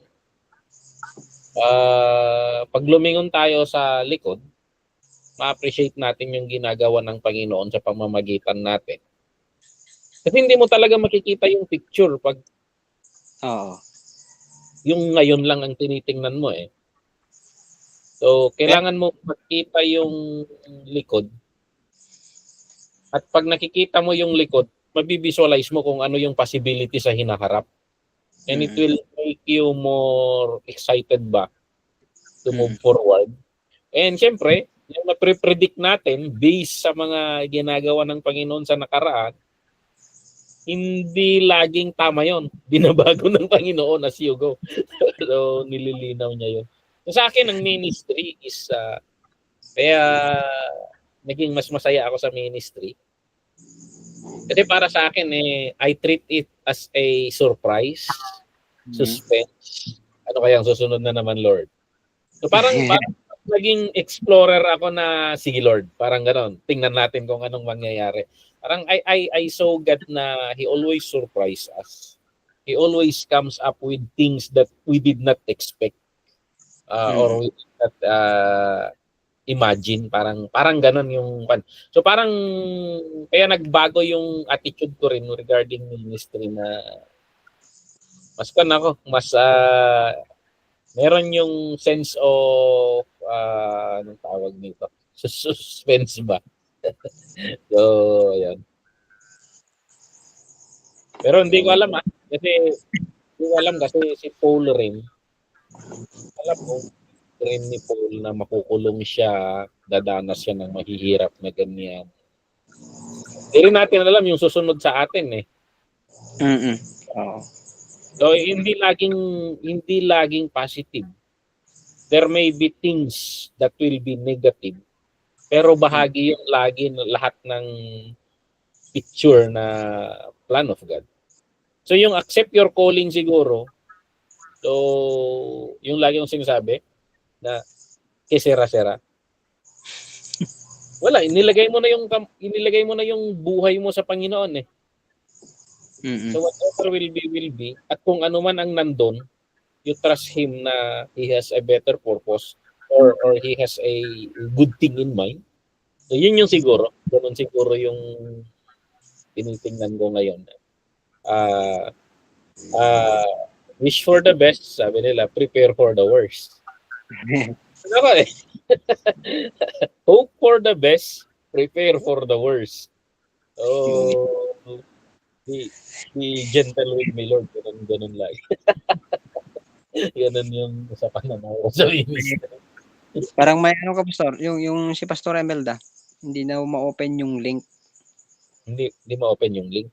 pag lumingon tayo sa likod, ma-appreciate natin yung ginagawa ng Panginoon sa pamamagitan natin. Kasi hindi mo talaga makikita yung picture pag Oo. yung ngayon lang ang tinitingnan mo eh. So, kailangan mo makita yung likod. At pag nakikita mo yung likod, mabivisualize mo kung ano yung possibility sa hinaharap. And it will make you more excited ba to move forward. And syempre, yung na-predict natin based sa mga ginagawa ng Panginoon sa nakaraan, hindi laging tama yon. Binabago ng Panginoon as you go. So, nililinaw niya yun. So, sa akin, ang ministry is, kaya naging mas masaya ako sa ministry. Kasi para sa akin, I treat it as a surprise, suspense. Ano kaya ang susunod na naman, Lord? So, parang naging explorer ako na, sige Lord, parang gano'n. Tingnan natin kung anong mangyayari. Parang I saw God na He always surprise us. He always comes up with things that we did not expect or we did not imagine. Parang gano'n yung... So parang kaya nagbago yung attitude ko rin regarding ministry na mas meron yung sense of anong tawag nito? Suspense ba? So, ayan. Pero hindi ko alam kasi hindi ko alam kasi si Paul rin. Alam mo rin ni Paul na makukulong siya, dadanas siya ng mahihirap na ganyan. Hindi rin natin alam yung susunod sa atin eh. Oo. So, hindi laging positive. There may be things that will be negative. Pero bahagi yung lagi lahat ng picture na plan of God. So yung accept your calling siguro, so yung lagi yung sinasabi na kesera-sera. Wala, inilagay mo na yung buhay mo sa Panginoon eh. So whatever will be. At kung ano man ang nandun, you trust Him na He has a better purpose or He has a good thing in mind. So yun yung siguro. Ganun siguro yung tinitingnan ko ngayon. Wish for the best, sabi nila, prepare for the worst. Ano ba eh? Hope for the best, prepare for the worst. So, be gentle with me, Lord. Ganun lang. Ganun yung sa pananaw ko sa ministry. Parang may ano ka, Pastor, yung si Pastor Emelda, hindi na ma-open yung link. Hindi ma-open yung link.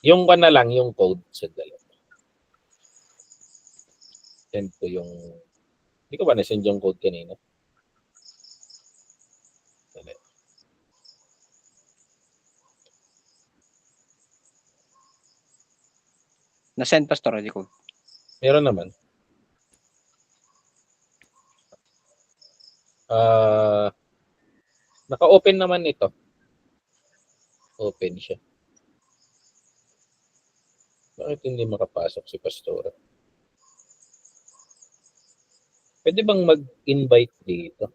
Yung na lang, yung code sa dalawa. Send ko yung... Hindi ko ba na-send yung code kanina? Dali. Na-send, Pastor, hindi ko. Meron naman. Naka-open naman ito. Open siya. Bakit hindi makapasok si Pastora? Pwede bang mag-invite dito?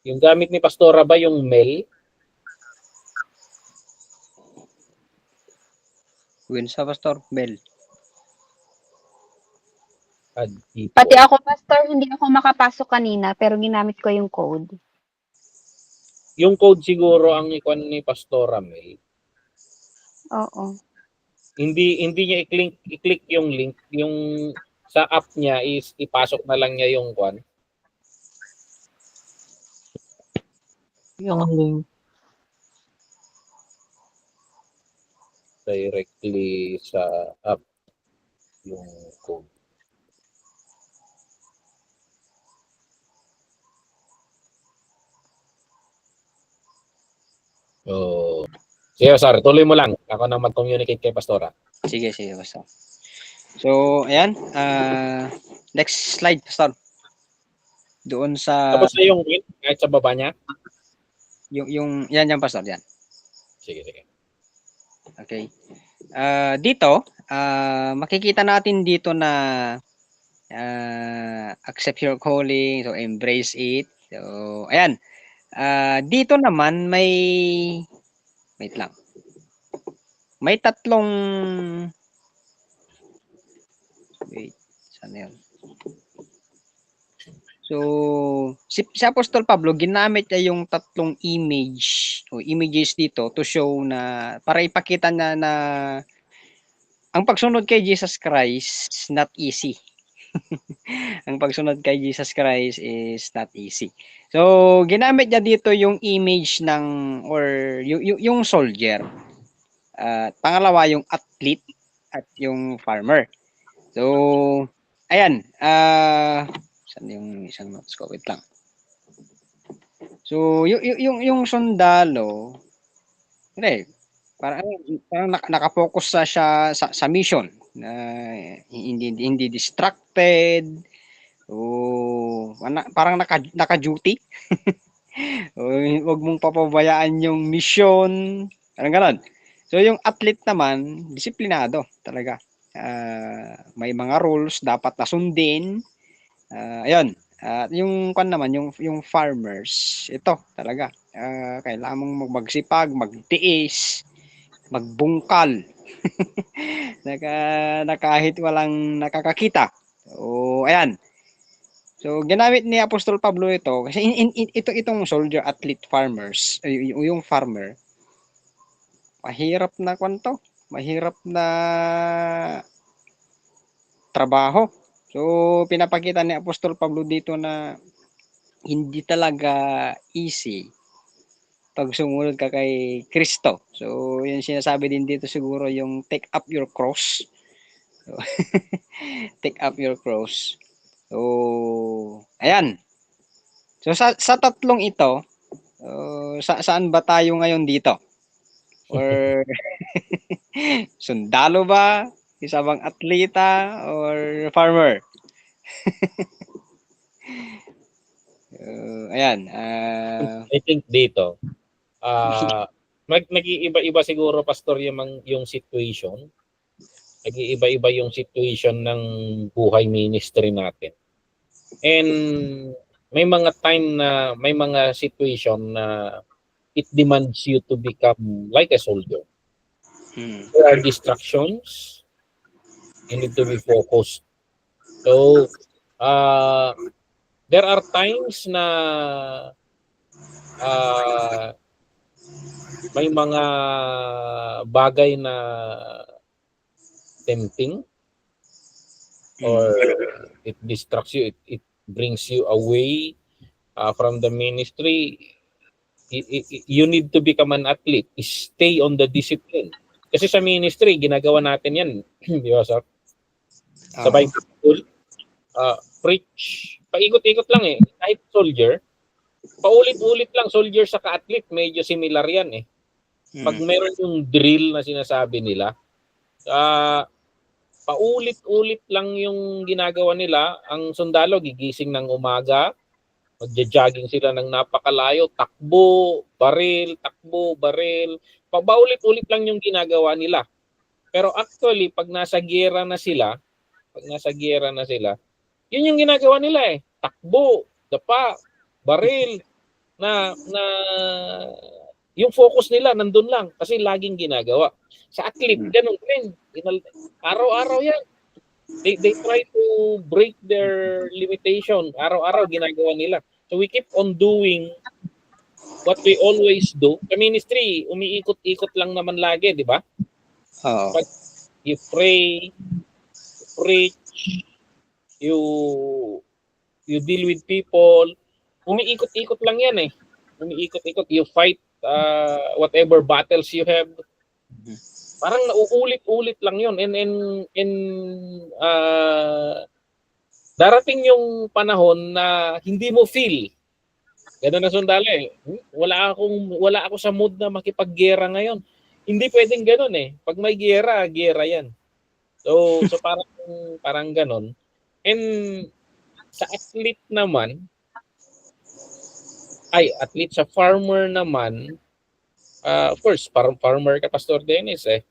Yung gamit ni Pastora ba yung mail? Win sa Pastor, Bell. Dito. Pati ako, Pastor, hindi ako makapasok kanina, pero ginamit ko yung code. Yung code siguro ang ikon ni Pastora mail. Oo. Hindi niya i-click yung link, yung sa app niya is ipasok na lang niya yung kwan. Yung link. Directly sa app yung code. So, sige, sorry, tuloy mo lang. Ako na mag-communicate kay Pastora. Sige, Pastor. So, ayan. Next slide, Pastor. Doon sa... Tapos na yung link kahit sa baba niya? Yan, Pastor, yan. Sige. Okay. Dito, makikita natin dito na accept your calling, so embrace it. So, ayan. Dito naman wait lang. May tatlong wait, saan yun? So, si Apostol Pablo, ginamit niya yung tatlong images dito to show na, para ipakita na ang pagsunod kay Jesus Christ is not easy. Ang pagsunod kay Jesus Christ is not easy. So, ginamit niya dito yung image or yung soldier. Pangalawa, yung athlete at yung farmer. So, ayan. Saan yung isang notes ko? Wait lang. So, yung sundalo, parang nakapokus siya sa mission. Hindi distracted. Parang naka-duty. Huwag mong papabayaan yung mission. Parang ganon. So, yung athlete naman, disiplinado talaga. May mga rules dapat na sundin. Ayun. At yung naman, yung farmers, ito talaga. Kailangan mong magsipag, magtiis, magbungkal. na kahit walang nakakakita. So, ayan. So, ginamit ni Apostol Pablo ito kasi itong soldier, athlete, farmers, yung farmer, mahirap na kwanto, mahirap na trabaho. So, pinapakita ni Apostol Pablo dito na hindi talaga easy pag sumunod ka kay Kristo. So, yun sinasabi din dito siguro yung take up your cross. So, take up your cross. So, ayan. So, sa tatlong ito, saan ba tayo ngayon dito? Or sundalo ba? Isa bang atleta or farmer? Ayan. I think dito, nag-iiba-iba siguro, Pastor, yung situation. Nag-iiba-iba yung situation ng buhay ministry natin. And may mga time na, may mga situation na it demands you to become like a soldier. There are distractions. You need to be focused. So, there are times na may mga bagay na tempting or it distracts you, it brings you away from the ministry. You need to become an athlete. Stay on the discipline. Kasi sa ministry, ginagawa natin yan. Di ba, sir? Sa Bible school, preach. Paikot-ikot lang eh. Kahit soldier, paulit-ulit lang. Soldier sa ka-athlete, medyo similar yan eh. Pag meron yung drill na sinasabi nila, paulit-ulit lang yung ginagawa nila. Ang sundalo, gigising ng umaga, magja-jogging sila ng napakalayo, takbo, baril, paulit-ulit lang yung ginagawa nila. Pero actually, pag nasa giyera na sila, yun yung ginagawa nila eh. Takbo, dapa, baril, na yung focus nila nandun lang kasi laging ginagawa. Sa athlete, ganun din. Araw-araw yan. They try to break their limitation. Araw-araw ginagawa nila. So we keep on doing what we always do. Sa ministry, umiikot-ikot lang naman lagi, di ba? But you pray, you preach, you deal with people. Umiikot-ikot lang yan eh. Umiikot-ikot. You fight whatever battles you have. Parang nauulit-ulit lang yun. And darating yung panahon na hindi mo feel. Ganun na sundalo eh. Wala ako sa mood na makipaggera ngayon. Hindi pwedeng ganun eh. Pag may gera yan. So parang ganun. And sa athlete naman, sa farmer naman, of course, farmer ka, Pastor Dennis eh.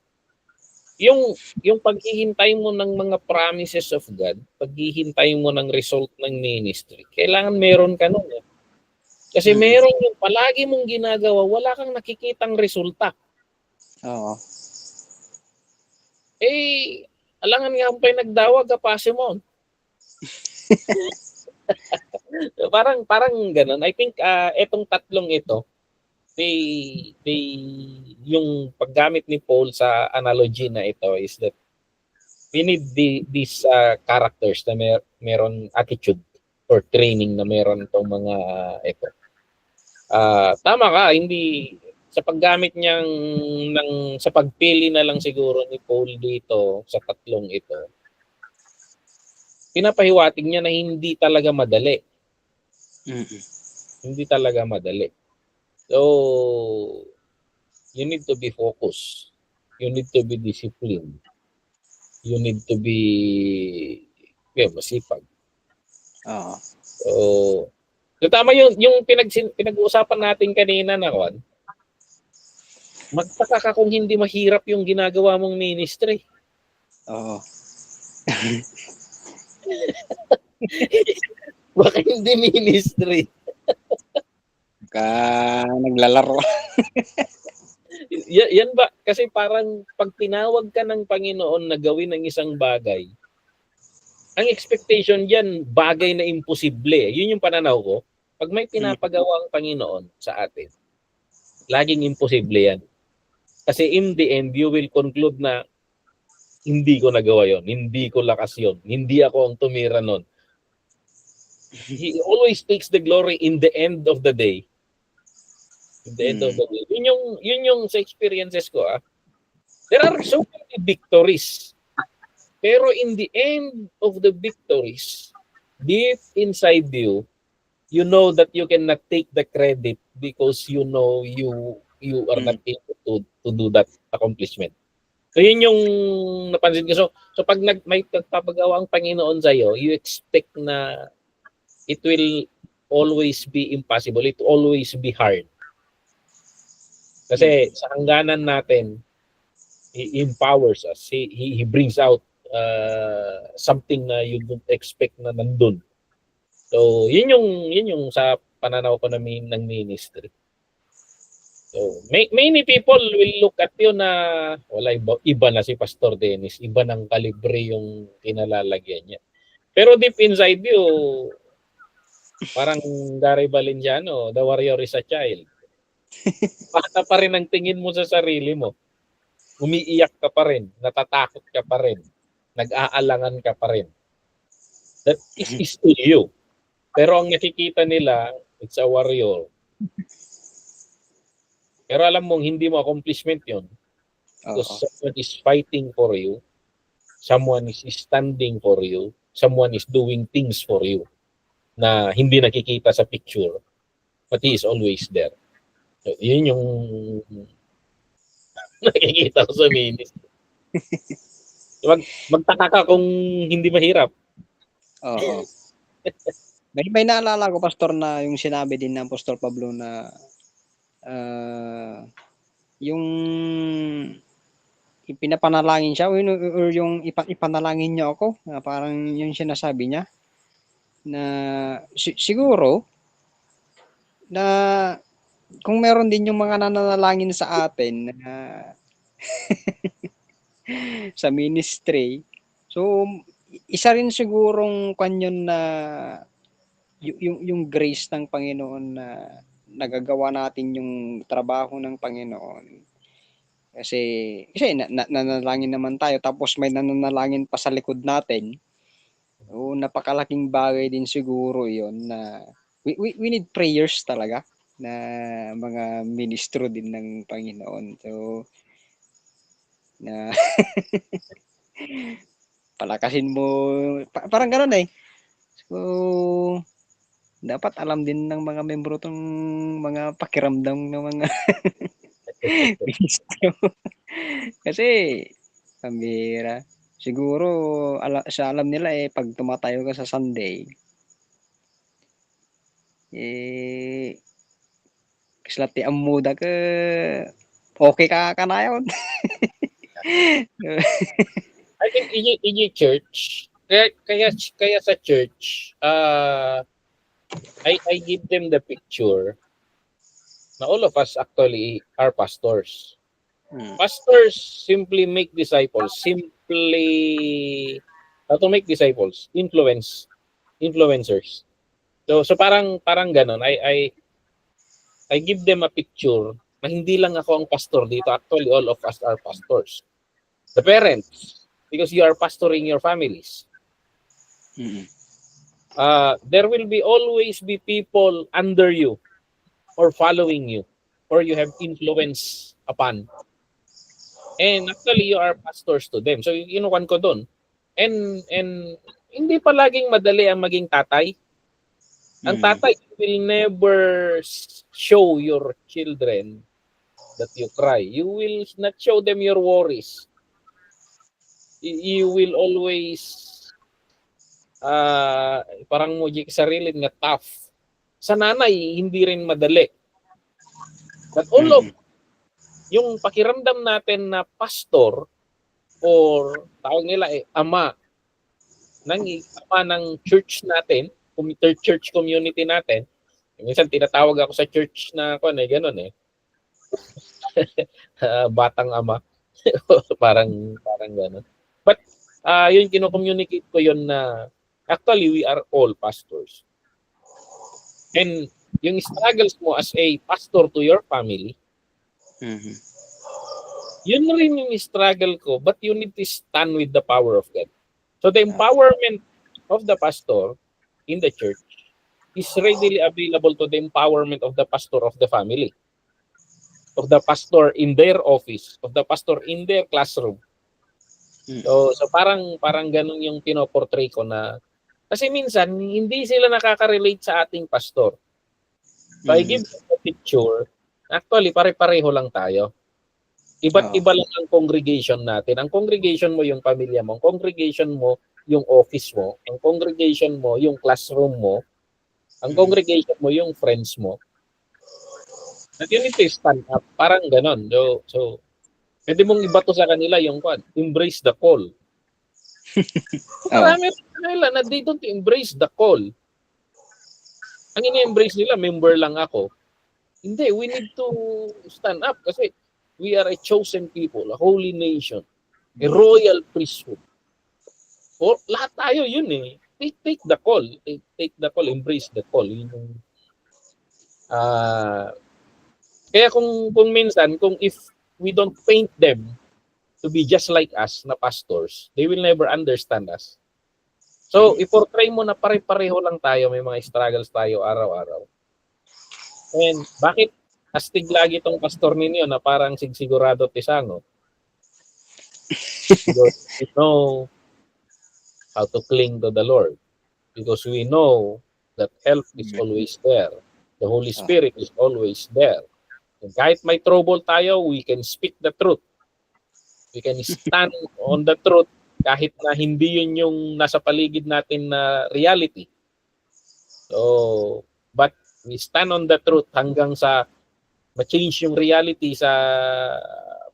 Yung paghihintay mo ng mga promises of God, paghihintay mo ng result ng ministry, kailangan meron ka nun eh. Kasi meron yung palagi mong ginagawa, wala kang nakikitang resulta. Oo. Eh, alangan nga pa'y nagdawag ka Pasimon. parang ganun. I think etong tatlong ito, they yung paggamit ni Paul sa analogy na ito is that we need these characters na meron attitude or training na meron itong mga ito. Tama ka, hindi sa paggamit niyang sa pagpili na lang siguro ni Paul dito sa tatlong ito. Pinapahiwatig niya na hindi talaga madali. Hindi talaga madali. So, you need to be focused. You need to be disciplined. You need to be masipag. Oo. So tama yung pinag-uusapan natin kanina na Juan. Magtaka ka kung hindi mahirap yung ginagawa mong ministry. Oo. Baka hindi ministry. Naglalaro. Yan ba? Kasi parang pag tinawag ka ng Panginoon na gawin ang isang bagay, ang expectation diyan bagay na imposible. Yun yung pananaw ko. Pag may pinapagawa ang Panginoon sa atin, laging imposible yan. Kasi in the end, you will conclude na hindi ko nagawa yon, hindi ko lakas yon, hindi ako ang tumira nun. He always takes the glory in the end of the day. In the end of the day. Yun yung sa experiences ko. There are so many victories. Pero in the end of the victories, deep inside you, you know that you cannot take the credit because you know you are not able to do that accomplishment. So yun yung napansin ko. So pag may nagpapagawa ang Panginoon sa'yo, you expect na it will always be impossible. It will always be hard. Kasi sa hangganan natin, He empowers us. He brings out something na you don't expect na nandun. So yun yung sa pananaw ko ng ministry. So, many people will look at you na wala iba na si Pastor Dennis, iba ng kalibre yung kinalalagyan niya. Pero deep inside you, parang Gary Valenciano, the warrior is a child. Bata pa rin ang tingin mo sa sarili mo. Umiiyak ka pa rin, natatakot ka pa rin, nag-aalangan ka pa rin. That is still you. Pero ang nakikita nila, it's a warrior. Pero alam mong hindi mo accomplishment yun. Because someone is fighting for you. Someone is standing for you. Someone is doing things for you na hindi nakikita sa picture. But he is always there. So, yun yung nakikita ko sa ministry. Magtaka ka kung hindi mahirap. Oo. May naalala ko, Pastor, na yung sinabi din ng Apostol Pablo na yung ipinapanalangin siya or yung ipanalangin niya ako, parang yung sinasabi niya na siguro na kung meron din yung mga nananalangin sa atin na sa ministry, so isa rin sigurong kanyon na yung grace ng Panginoon na nagagawa natin yung trabaho ng Panginoon. Kasi nananalangin naman tayo, tapos may nananalangin pa sa likod natin. O napakalaking bagay din siguro yon na we need prayers talaga na mga ministro din ng Panginoon. So na palakasin mo, parang gano'n eh. So dapat alam din ng mga membro tong mga pakiramdam ng mga ministro. Kasi pambira. Siguro alam nila pag tumatayo ka sa Sunday, kislati ang muda ka, okay ka na yun. I think in church, kaya sa church, I give them the picture na all of us actually are pastors. Mm. Pastors simply make disciples. How to make disciples? Influencers. So parang ganun. I give them a picture na hindi lang ako ang pastor dito. Actually, all of us are pastors. The parents, because you are pastoring your families. Mm. There will always be people under you or following you or you have influence upon. And actually, you are pastors to them. So, inuwan ko doon. And hindi palaging madali ang maging tatay. Ang tatay will never show your children that you cry. You will not show them your worries. You will always parang muji sa sarili nga tough. Sa nanay, hindi rin madali. But all of yung pakiramdam natin na pastor or tawag nila ama ng church natin, church community natin. Minsan tinatawag ako sa church na gano'n batang ama. parang gano'n. But yun kino-communicate ko yun na actually we are all pastors. And yung struggles mo as a pastor to your family, yun rin yung struggle ko, but you need to stand with the power of God. So the empowerment of the pastor in the church is readily available to the empowerment of the pastor of the family, of the pastor in their office, of the pastor in their classroom. So parang ganun yung pinoportray ko na kasi minsan hindi sila nakaka-relate sa ating pastor. So I give them a picture, actually pare-pareho lang tayo. Iba't iba lang ang congregation natin. Ang congregation mo yung pamilya mo, ang congregation mo yung office mo, ang congregation mo yung classroom mo, ang congregation mo yung friends mo. At you need to stand up. Parang ganon. So pwede mong ibato sa kanila yung embrace the call. Marami nila na they don't embrace the call. Ang ini-embrace nila, member lang ako. Hindi, we need to stand up kasi we are a chosen people, a holy nation, a royal priesthood. O, lahat tayo yun eh. Take the call. Take the call. Embrace the call. Yun yung, kaya kung minsan, if we don't paint them to be just like us na pastors, they will never understand us. So, i-portray mo na pare-pareho lang tayo, may mga struggles tayo araw-araw. And bakit astig lagi itong pastor ninyo na parang sigurado tisango? Because we know how to cling to the Lord. Because we know that help is always there. The Holy Spirit is always there. And kahit may trouble tayo, we can speak the truth. We can stand on the truth kahit na hindi yun yung nasa paligid natin na reality. So, but we stand on the truth hanggang sa ma-change yung reality sa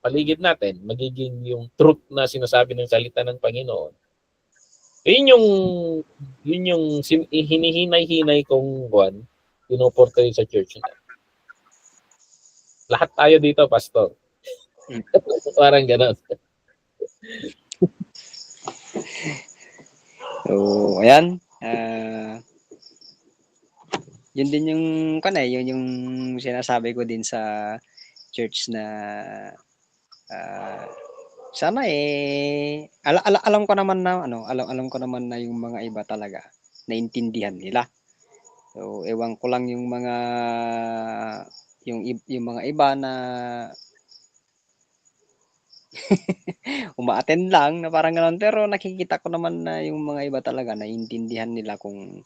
paligid natin, magiging yung truth na sinasabi ng salita ng Panginoon. Yun yung hinihinay-hinay kong pinoportray sa church na. Lahat tayo dito, pastor. Parang gano'n. So, ayan. Yun din yung yun yung sinasabi ko din sa church na sana alam ko naman na alam ko naman na yung mga iba talaga naintindihan nila. So, ewan ko lang yung mga mga iba na uma-attend lang na parang gano'n, pero nakikita ko naman na yung mga iba talaga naiintindihan nila kung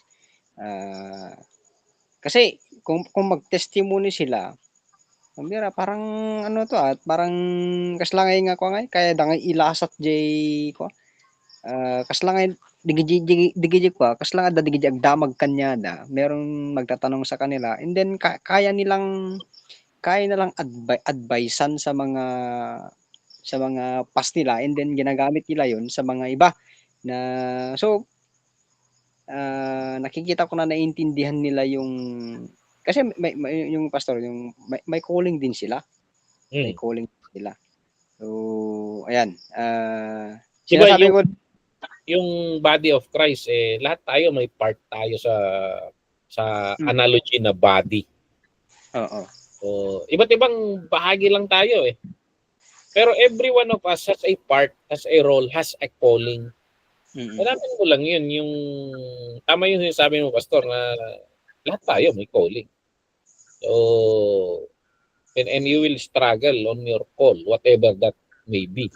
kasi kung mag-testimony sila, mira parang parang kaslangay nga ko kaya dangay ilasat jay ko. Kaslangay digiji ko, kaslangay digiji agdamag kanyada, merong magtatanong sa kanila and then kaya nilang advisean sa mga past nila and then ginagamit nila yon sa mga iba na so nakikita ko na naiintindihan nila yung kasi yung pastor, yung may calling din sila. May calling sila. So, ayan. Diba Sinasabi ko, yung body of Christ, lahat tayo may part tayo sa analogy na body. oo. So, iba't ibang bahagi lang tayo eh. Pero every one of us has a part, has a role, has a calling. Hanapin mo lang yun, yung tama yung sinasabi mo, Pastor, na lahat tayo may calling. So, and you will struggle on your call, whatever that may be.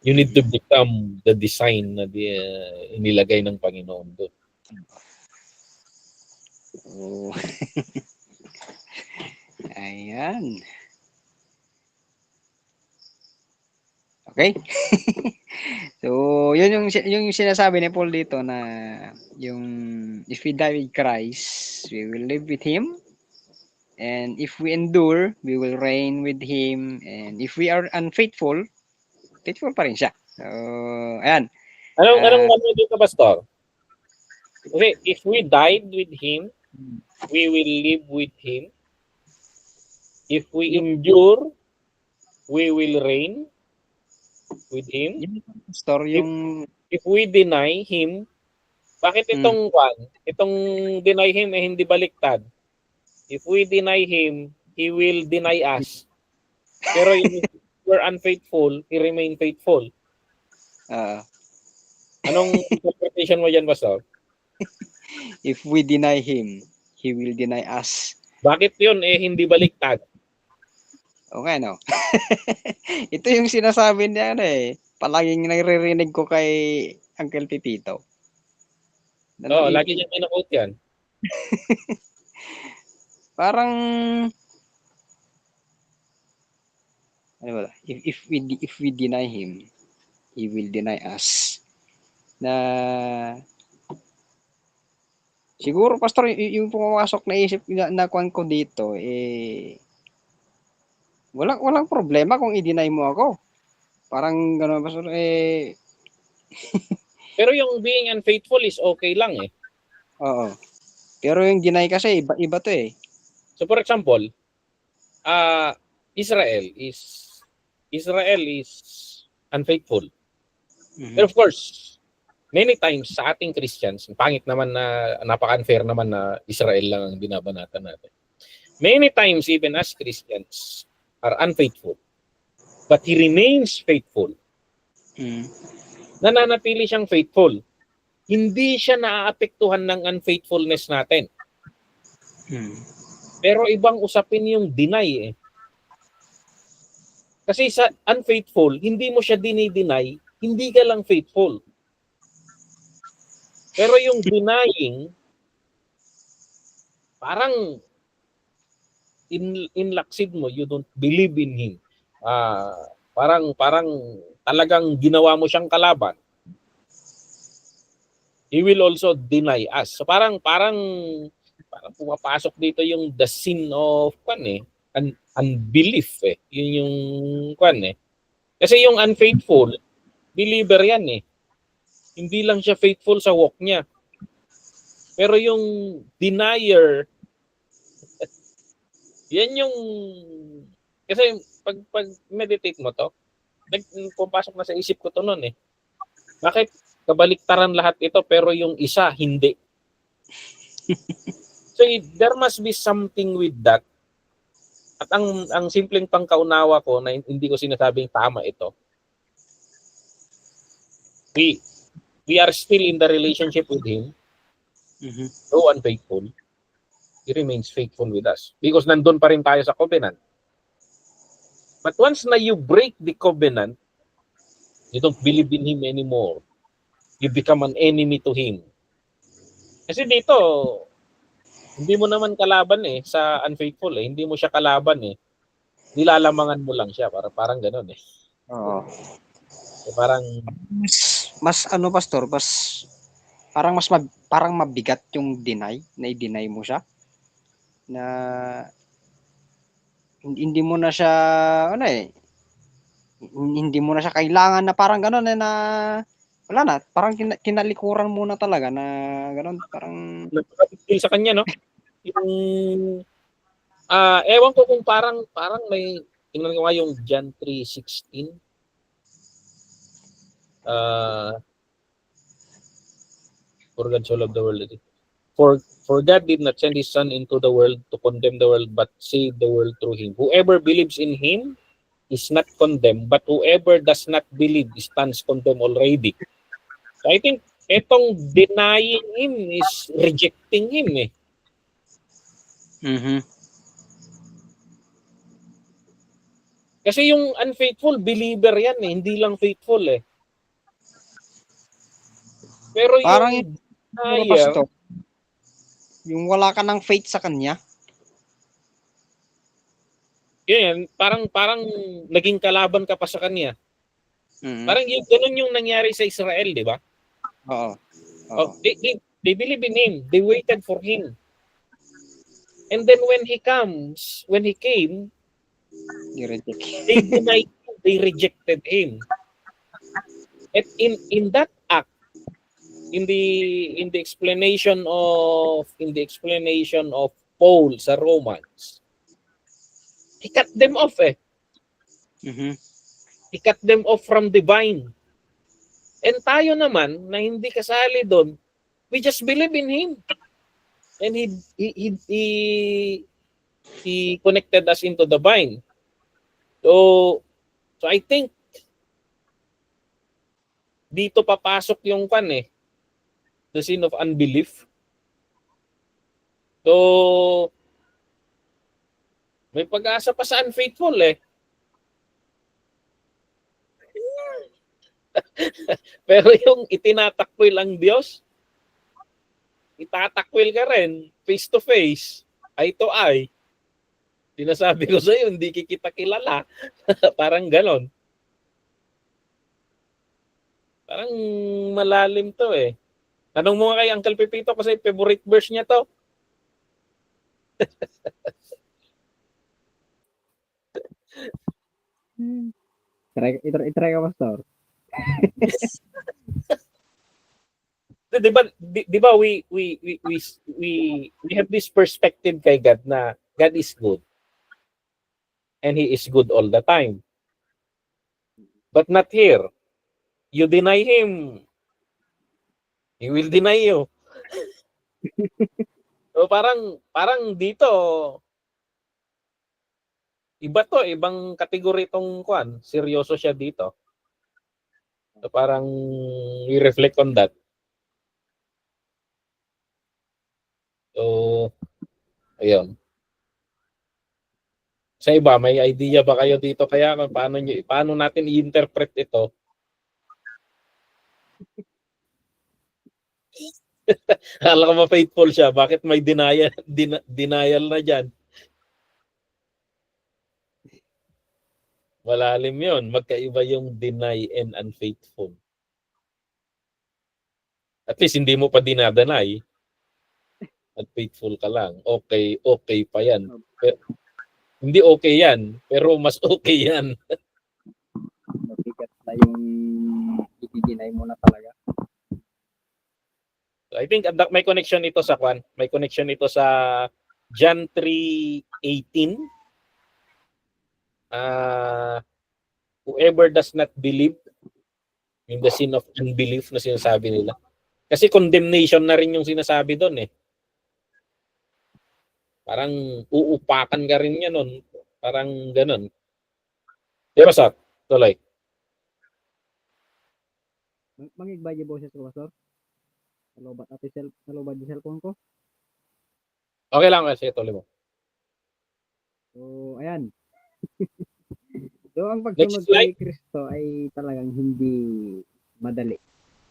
You need to become the design na inilagay ng Panginoon doon. Oh. Ayan. Okay? So, yun yung sinasabi ni Paul dito na yung if we die with Christ, we will live with Him. And if we endure, we will reign with Him. And if we are unfaithful, faithful pa rin siya. So, ayan. Anong dito, Pastor? Okay, if we died with Him, we will live with Him. If we endure, we will reign with Him. Pastor, yung If we deny Him, bakit itong deny Him hindi baliktad? If we deny Him, He will deny us. Pero if we're unfaithful, He remain faithful. Anong interpretation mo dyan, Pastor? If we deny Him, He will deny us. Bakit yun hindi baliktad? Okay, no? Ito yung sinasabi niya palaging naririnig ko kay Uncle Pipito. Lagi niya kinakot yan. Parang ano ba? If we deny Him, He will deny us. Na siguro, Pastor, yung pumasok na isip na kuwan ko dito, walang problema kung i-deny mo ako. Parang gano'n, Pastor, Pero yung being unfaithful is okay lang eh. Oo. Pero yung deny kasi, iba to eh. So for example, Israel is unfaithful. Pero of course, many times sa ating Christians, pangit naman na napaka-unfair naman na Israel lang ang binabanatan natin. Many times even as Christians are unfaithful. But He remains faithful. Nananatili siyang faithful. Hindi siya naaapektuhan ng unfaithfulness natin. Pero ibang usapin yung deny eh. Kasi sa unfaithful, hindi mo siya deny, hindi ka lang faithful. Pero yung denying, parang inlaksid mo, you don't believe in Him. Parang talagang ginawa mo siyang kalaban. He will also deny us. So parang pumapasok dito yung the sin of unbelief eh. Yun yung Kasi yung unfaithful, believer yan eh. Hindi lang siya faithful sa walk niya. Pero yung denier, yan yung kasi pag meditate mo to, pumapasok na sa isip ko to noon eh. Bakit kabaliktaran lahat ito pero yung isa hindi? So there must be something with that. At ang simpleng pangkaunawa ko na hindi ko sinasabing tama ito. We are still in the relationship with Him. Though unfaithful, He remains faithful with us. Because nandun pa rin tayo sa covenant. But once na you break the covenant, you don't believe in Him anymore. You become an enemy to Him. Kasi dito, hindi mo naman kalaban eh sa unfaithful eh. Hindi mo siya kalaban eh. Nilalamangan mo lang siya. Parang gano'n eh. Oo. So, parang mas Pastor, parang mabigat yung deny, na i-deny mo siya. Na hindi mo na siya hindi mo na siya kailangan na parang gano'n na wala na, parang kinalikuran muna talaga na gano'n, parang Nagpapapigil sa kanya, no? Yung, ewan ko kung parang may, tingnan ko nga yung John 3:16. For God so loved the world. For God did not send his son into the world to condemn the world, but save the world through him. Whoever believes in him is not condemned, but whoever does not believe stands condemned already. So I think etong denying him is rejecting him eh. Kasi yung unfaithful, believer yan eh, hindi lang faithful eh. Pero parang yung yung denier, pastor, yung wala ka ng faith sa kanya. yun, parang naging kalaban ka pa sa kanya. Parang yung ganun yung nangyari sa Israel, di ba? Oo. Oh, they believe in him. They waited for him. And then when he came, I-reject. they denied him, they rejected him. At in that act, in the explanation of Paul sa Romans, he cut them off eh. He cut them off from the vine. And tayo naman na hindi kasali doon, we just believe in him. And he connected us into the vine. So I think dito papasok yung the sin of unbelief. So may pag-asa pa sa unfaithful eh. Pero yung itinatakwil ang Diyos, itatakwil ka rin face to face, eye to eye. Sinasabi ko sa iyo, hindi kita kilala. Parang ganon. Parang malalim to eh. Tanong mo nga kay Uncle Pepito kasi favorite verse niya to. Itry ka, pastor. Di ba we have this perspective kay God na God is good. And he is good all the time. But not here. You deny him, he will deny you. So parang dito iba to, ibang kategory tong seryoso siya dito. So parang we reflect on that. So ayun. Sa iba, may idea ba kayo dito kaya paano natin i-interpret ito? Akala ko ma-faithful siya. Bakit may denial na dyan? Malalim yun. Magkaiba yung deny and unfaithful. At least hindi mo pa dinadeny. At faithful ka lang. Okay pa yan. Pero, hindi okay yan. Pero mas okay yan. Mabigat na yung i-deny mo na talaga. So I think may connection ito sa May connection ito sa John 3:18. Whoever does not believe in the sin of unbelief na sinasabi nila. Kasi condemnation na rin yung sinasabi doon eh. Parang uupakan ka rin yan nun. Parang ganun. Di ba, Sat? Tuloy. Mangigba yung boses ko, pastor. Nalobat yung cellphone ko. Okay lang kasi tuloy mo. So, ayan. So, ang pagsunod kay Kristo ay talagang hindi madali.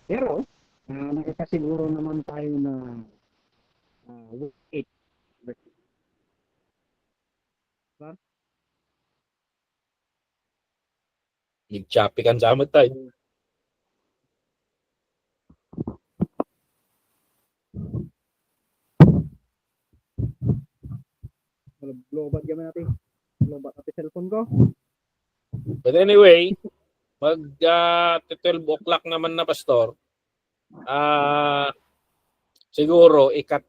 Pero, nakakasiguro naman tayo na wait. Nag-choppy kan sa amat tayo. Lobat gaman natin. Lobat natin cellphone ko. But anyway, Mag 12 o'clock naman na, Pastor. Siguro ikat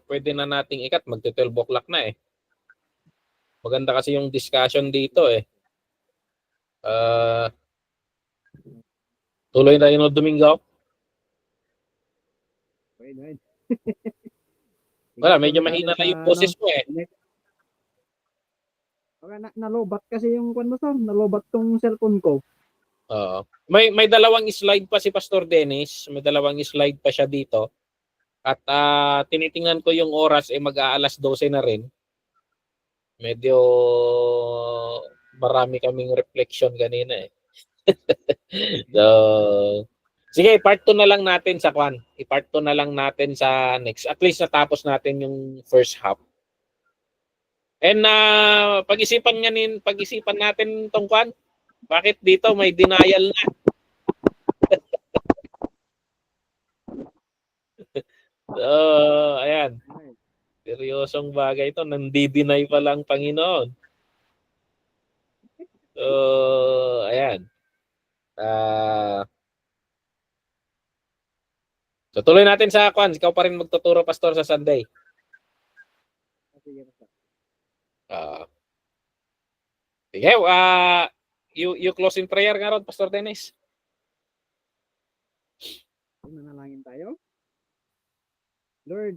pwede na nating ikat, magte 12 o'clock na eh. Maganda kasi yung discussion dito eh. Tuloy na yun Domingo. Pwede. Wala, medyo mahina na yung boses mo eh. Nalobat kasi yung kwan mo, sir. Nalobat tong cellphone ko. Oo. May dalawang slide pa si Pastor Dennis. May dalawang slide pa siya dito. At tinitingnan ko yung oras mag-aalas 12 na rin. Medyo marami kaming reflection kanina eh. So, sige, part 2 na lang natin sa kwan. I-part 2 na lang natin sa next. At least natapos natin yung first half. And pag-isipan natin tong kwan. Bakit dito may denial na? So, ayan. Seryosong bagay ito. Nandi-deny pa lang Panginoon. So, ayan. So, tuloy natin sa kwan. Ikaw pa rin magtuturo, Pastor, sa Sunday. Sige, you close in prayer nga ron, Pastor Dennis. Manalangin tayo. Lord,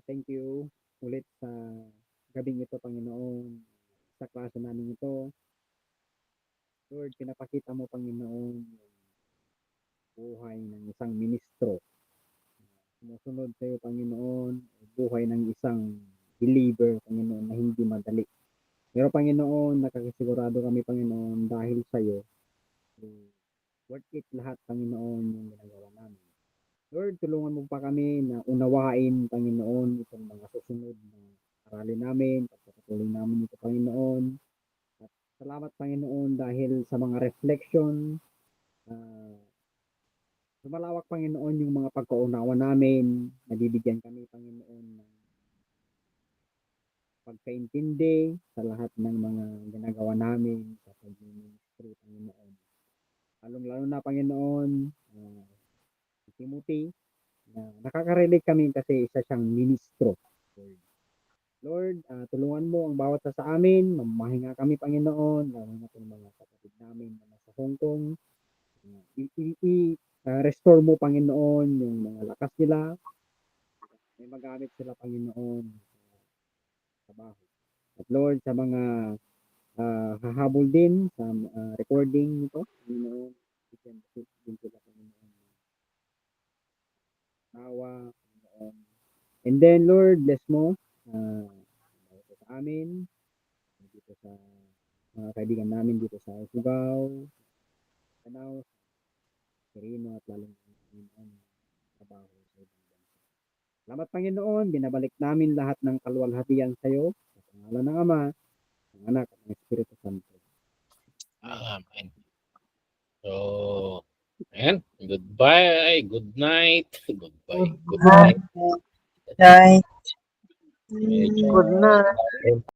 thank you ulit sa gabing ito, Panginoon, sa klase namin ito. Lord, pinapakita mo, Panginoon, yung buhay ng isang ministro. Sumusunod sa iyo, Panginoon, buhay ng isang believer, Panginoon, na hindi madali. Pero, Panginoon, nakakasigurado kami, Panginoon, dahil sa iyo, worth it lahat, Panginoon, yung ginagawa namin. Lord, tulungan mo pa kami na unawain, Panginoon, itong mga susunod na aralin namin, pagpapatuloy namin ito, Panginoon. At salamat, Panginoon, dahil sa mga reflection, lumalawak, Panginoon, yung mga pagkaunawa namin, nabibigyan kami, Panginoon, ng pagkaintindi sa lahat ng mga ginagawa namin sa pag-ministry, Panginoon. Lalong-lalo na, Panginoon, si Timothy, na nakaka-relate kami kasi isa siyang ministro. Lord, tulungan mo ang bawat sa amin, mamahinga kami, Panginoon, lalo na itong mga kapatid namin na nasa Hong Kong. Restore mo, Panginoon, yung mga lakas nila. May magamit sila, Panginoon, sa trabaho. At Lord, sa mga hahabol din sa recording nito, Panginoon, din sila, Panginoon. Tawa, Panginoon. And then, Lord, bless mo sa amin, dito sa mga kaibigan namin dito sa Ifugao, Tanaw, Quirino, at lalong Panginoon, trabaho sa ibang bansa. Salamat, Panginoon, binabalik namin lahat ng kaluwalhatian sa iyo, sa pangalan ng Ama, ng Anak, at ng Espiritu Santo. Amen. So, ayan. Goodbye. Good night. Goodbye. Good night. Right. Medyo Good na.